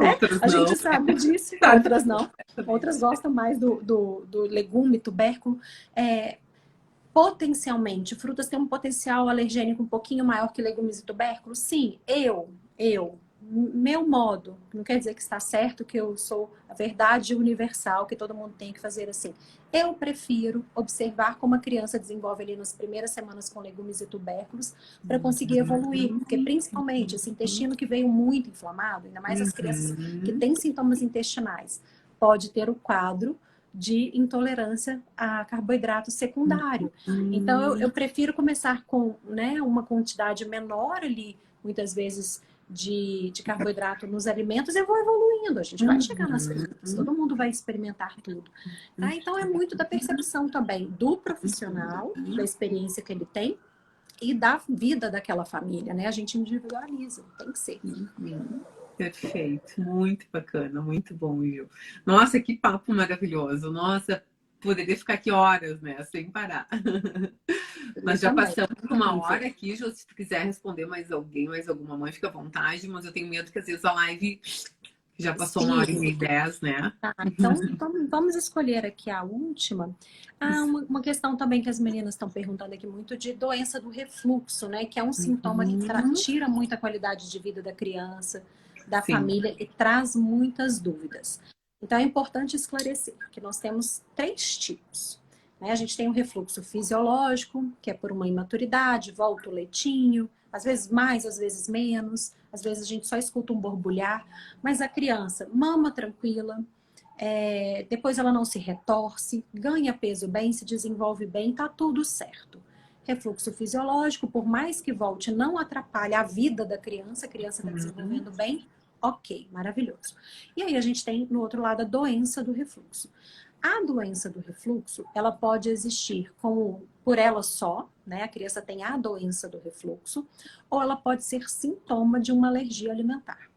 Outras A não. gente sabe disso, Sabe outras não. perfeitamente. Outras gostam mais do legume, tubérculo. Potencialmente, frutas têm um potencial alergênico um pouquinho maior que legumes e tubérculos? Sim, meu modo, não quer dizer que está certo, que eu sou a verdade universal, que todo mundo tem que fazer assim. Eu prefiro observar como a criança desenvolve ali nas primeiras semanas com legumes e tubérculos para conseguir evoluir, porque principalmente esse intestino que veio muito inflamado, ainda mais as crianças que têm sintomas intestinais, pode ter o quadro de intolerância a carboidrato secundário. Então, eu prefiro começar com, né, uma quantidade menor ali, muitas vezes, de carboidrato nos alimentos, e vou evoluindo. A gente vai chegar nas frutas, todo mundo vai experimentar tudo. Tá? Então, é muito da percepção também do profissional, da experiência que ele tem, e da vida daquela família, né? A gente individualiza, tem que ser. Perfeito, muito bacana, muito bom, Gil. Nossa, que papo maravilhoso. Nossa, poderia ficar aqui horas, né, sem parar. Mas já passamos por uma hora aqui, Gil. Se tu quiser responder mais alguém, mais alguma mãe, fica à vontade, mas eu tenho medo que às vezes a live já passou 1h10, né? Tá, então vamos escolher aqui a última. Uma questão também que as meninas estão perguntando aqui muito de doença do refluxo, né? Que é um sintoma que tira muita qualidade de vida da criança, da família e traz muitas dúvidas. Então é importante esclarecer que nós temos 3 tipos. Né? A gente tem o refluxo fisiológico, que é por uma imaturidade, volta o leitinho, às vezes mais, às vezes menos, às vezes a gente só escuta um borbulhar, mas a criança mama tranquila, depois ela não se retorce, ganha peso bem, se desenvolve bem, tá tudo certo. Refluxo fisiológico, por mais que volte, não atrapalha a vida da criança, a criança está desenvolvendo bem, ok, maravilhoso. E aí a gente tem, no outro lado, a doença do refluxo. A doença do refluxo, ela pode existir como por ela só, né? A criança tem a doença do refluxo, ou ela pode ser sintoma de uma alergia alimentar.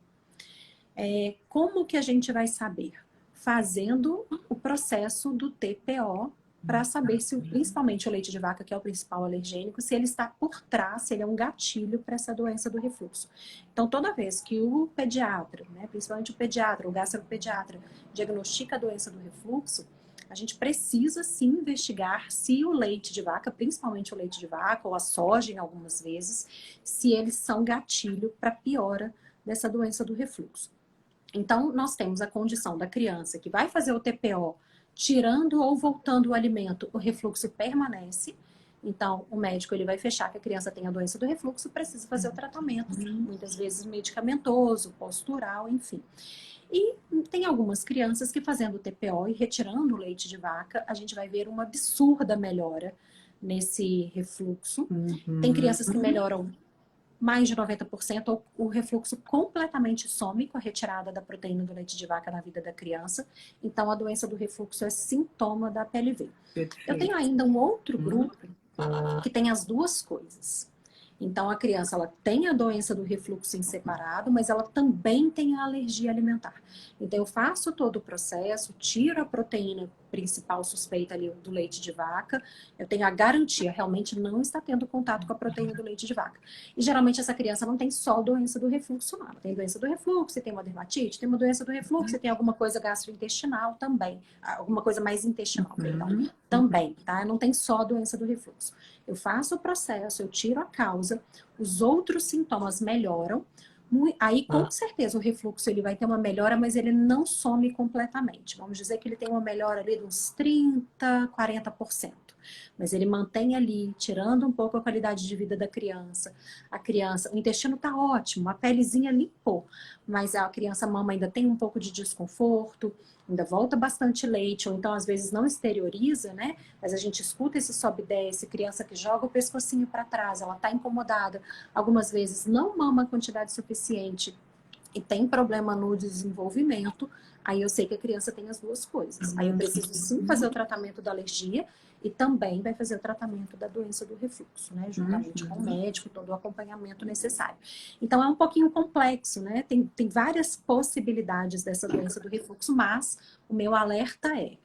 Como que a gente vai saber? Fazendo o processo do TPO para saber se, principalmente o leite de vaca, que é o principal alergênico, se ele está por trás, se ele é um gatilho para essa doença do refluxo. Então, toda vez que o pediatra, né, principalmente o pediatra, o gastropediatra, diagnostica a doença do refluxo, a gente precisa sim investigar se o leite de vaca, principalmente o leite de vaca, ou a soja em algumas vezes, se eles são gatilho para piora dessa doença do refluxo. Então, nós temos a condição da criança que vai fazer o TPO, tirando ou voltando o alimento, o refluxo permanece. Então, o médico ele vai fechar que a criança tem a doença do refluxo, precisa fazer o tratamento, muitas vezes medicamentoso, postural, enfim. E tem algumas crianças que fazendo o TPO e retirando o leite de vaca, a gente vai ver uma absurda melhora nesse refluxo. Tem crianças que melhoram mais de 90%, ou o refluxo completamente some com a retirada da proteína do leite de vaca na vida da criança. Então, a doença do refluxo é sintoma da PLV. Eu tenho ainda um outro grupo que tem as duas coisas. Então, a criança ela tem a doença do refluxo em separado, mas ela também tem a alergia alimentar. Então, eu faço todo o processo, tiro a proteína principal suspeita ali do leite de vaca, eu tenho a garantia, realmente não está tendo contato com a proteína do leite de vaca. E geralmente essa criança não tem só doença do refluxo, não. Ela tem doença do refluxo, tem uma dermatite, tem uma doença do refluxo, tem alguma coisa gastrointestinal também, alguma coisa mais intestinal, perdão, também, tá? Não tem só doença do refluxo. Eu faço o processo, eu tiro a causa, os outros sintomas melhoram, aí com certeza o refluxo ele vai ter uma melhora, mas ele não some completamente. Vamos dizer que ele tem uma melhora ali de uns 30%, 40%. Mas ele mantém ali, tirando um pouco a qualidade de vida da criança. A criança, o intestino tá ótimo, a pelezinha limpou, mas a criança mama ainda tem um pouco de desconforto, ainda volta bastante leite, ou então às vezes não exterioriza, né? Mas a gente escuta esse sobe e desce, criança que joga o pescocinho para trás, ela tá incomodada, algumas vezes não mama a quantidade suficiente e tem problema no desenvolvimento, aí eu sei que a criança tem as duas coisas. Aí eu preciso sim fazer o tratamento da alergia e também vai fazer o tratamento da doença do refluxo, né? Juntamente com o médico, todo o acompanhamento necessário. Então é um pouquinho complexo, né? Tem várias possibilidades dessa doença do refluxo, mas o meu alerta é: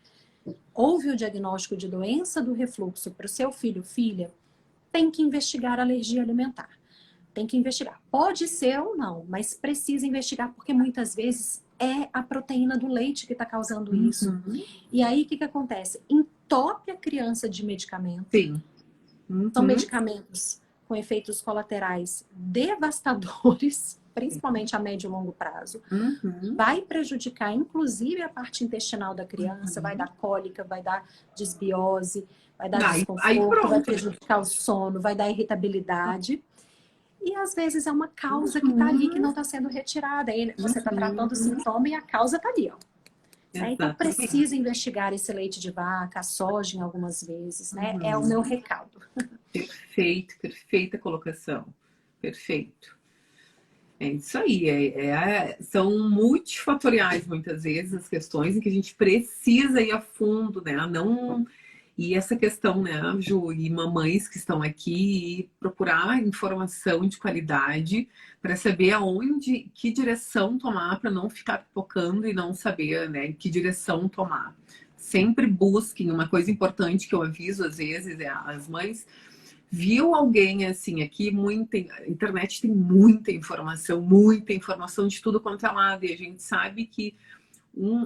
houve o diagnóstico de doença do refluxo para o seu filho ou filha, tem que investigar a alergia alimentar. Tem que investigar. Pode ser ou não, mas precisa investigar, porque muitas vezes é a proteína do leite que está causando isso. E aí, o que acontece? Entope a criança de medicamento. Sim. São medicamentos com efeitos colaterais devastadores, principalmente a médio e longo prazo. Vai prejudicar, inclusive, a parte intestinal da criança, vai dar cólica, vai dar desbiose, vai dar desconforto, vai prejudicar o sono, vai dar irritabilidade. E às vezes é uma causa que está ali, que não está sendo retirada. Aí você está tratando o sintoma e a causa está ali, ó. Então precisa investigar esse leite de vaca, a soja em algumas vezes, né? É o meu recado. Perfeito, perfeita colocação. Perfeito. É isso aí. São multifatoriais, muitas vezes, as questões em que a gente precisa ir a fundo, né? Não... E essa questão, né, Ju, e mamães que estão aqui, procurar informação de qualidade para saber aonde, que direção tomar, para não ficar pipocando e não saber, né, que direção tomar. Sempre busquem. Uma coisa importante que eu aviso às vezes é as mães: viu alguém assim aqui, a internet tem muita informação de tudo quanto é lado, e a gente sabe que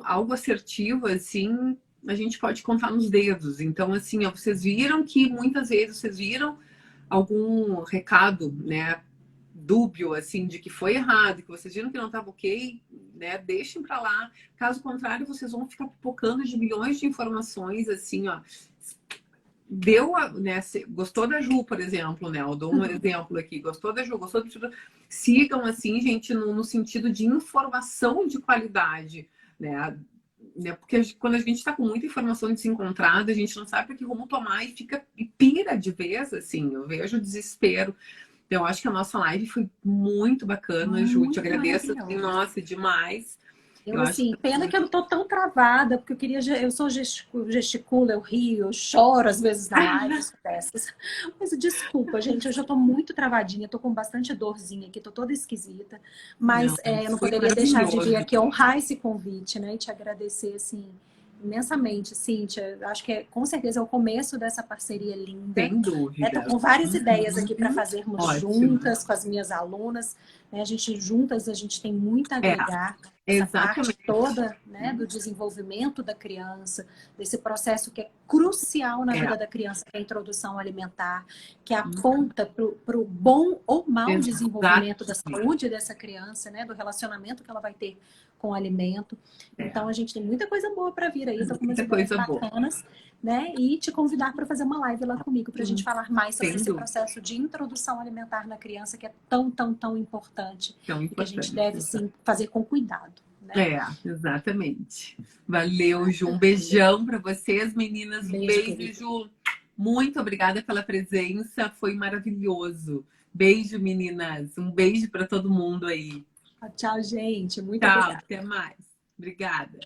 algo assertivo assim a gente pode contar nos dedos. Então, assim, ó, vocês viram que muitas vezes vocês viram algum recado, né, dúbio, assim, de que foi errado, que vocês viram que não estava ok, né, deixem para lá. Caso contrário, vocês vão ficar pipocando de milhões de informações, assim, ó. Né, gostou da Ju, por exemplo, né? Eu dou um exemplo aqui. Gostou da Ju, gostou do... Sigam, assim, gente, no sentido de informação de qualidade, né? Porque quando a gente está com muita informação desencontrada, a gente não sabe para que rumo tomar e pira de vez, assim. Eu vejo o desespero. Então, eu acho que a nossa live foi muito bacana, Ju. Te agradeço, assim, nossa, demais. Eu assim, pena que eu não tô tão travada, porque eu sou gesticulo, eu rio, eu choro às vezes na live, dessas. Mas desculpa, gente, eu já tô muito travadinha, tô com bastante dorzinha aqui, tô toda esquisita. Mas eu não poderia deixar de vir aqui honrar esse convite, né? E te agradecer, assim, imensamente, Cíntia. Acho que com certeza é o começo dessa parceria linda. Sem dúvida. Tô com várias ideias aqui para fazermos juntas, com as minhas alunas. Né? A gente tem muito a agregar. Essa parte toda, né, do desenvolvimento da criança, desse processo que é crucial na vida da criança, que é a introdução alimentar, que aponta para o bom ou mau desenvolvimento da saúde dessa criança, né, do relacionamento que ela vai ter com o alimento. Então, a gente tem muita coisa boa para vir aí, tô com umas ideias bacanas, né, e te convidar para fazer uma live lá comigo, para a gente falar mais sobre esse processo de introdução alimentar na criança, que é tão, tão, tão importante, e que a gente deve, sim, fazer com cuidado. Né? Exatamente. Valeu, Ju. Um beijão para vocês, meninas. Beijo, Ju. Muito obrigada pela presença. Foi maravilhoso. Beijo, meninas. Um beijo para todo mundo aí. Tchau, gente. Muito obrigada. Até mais. Obrigada.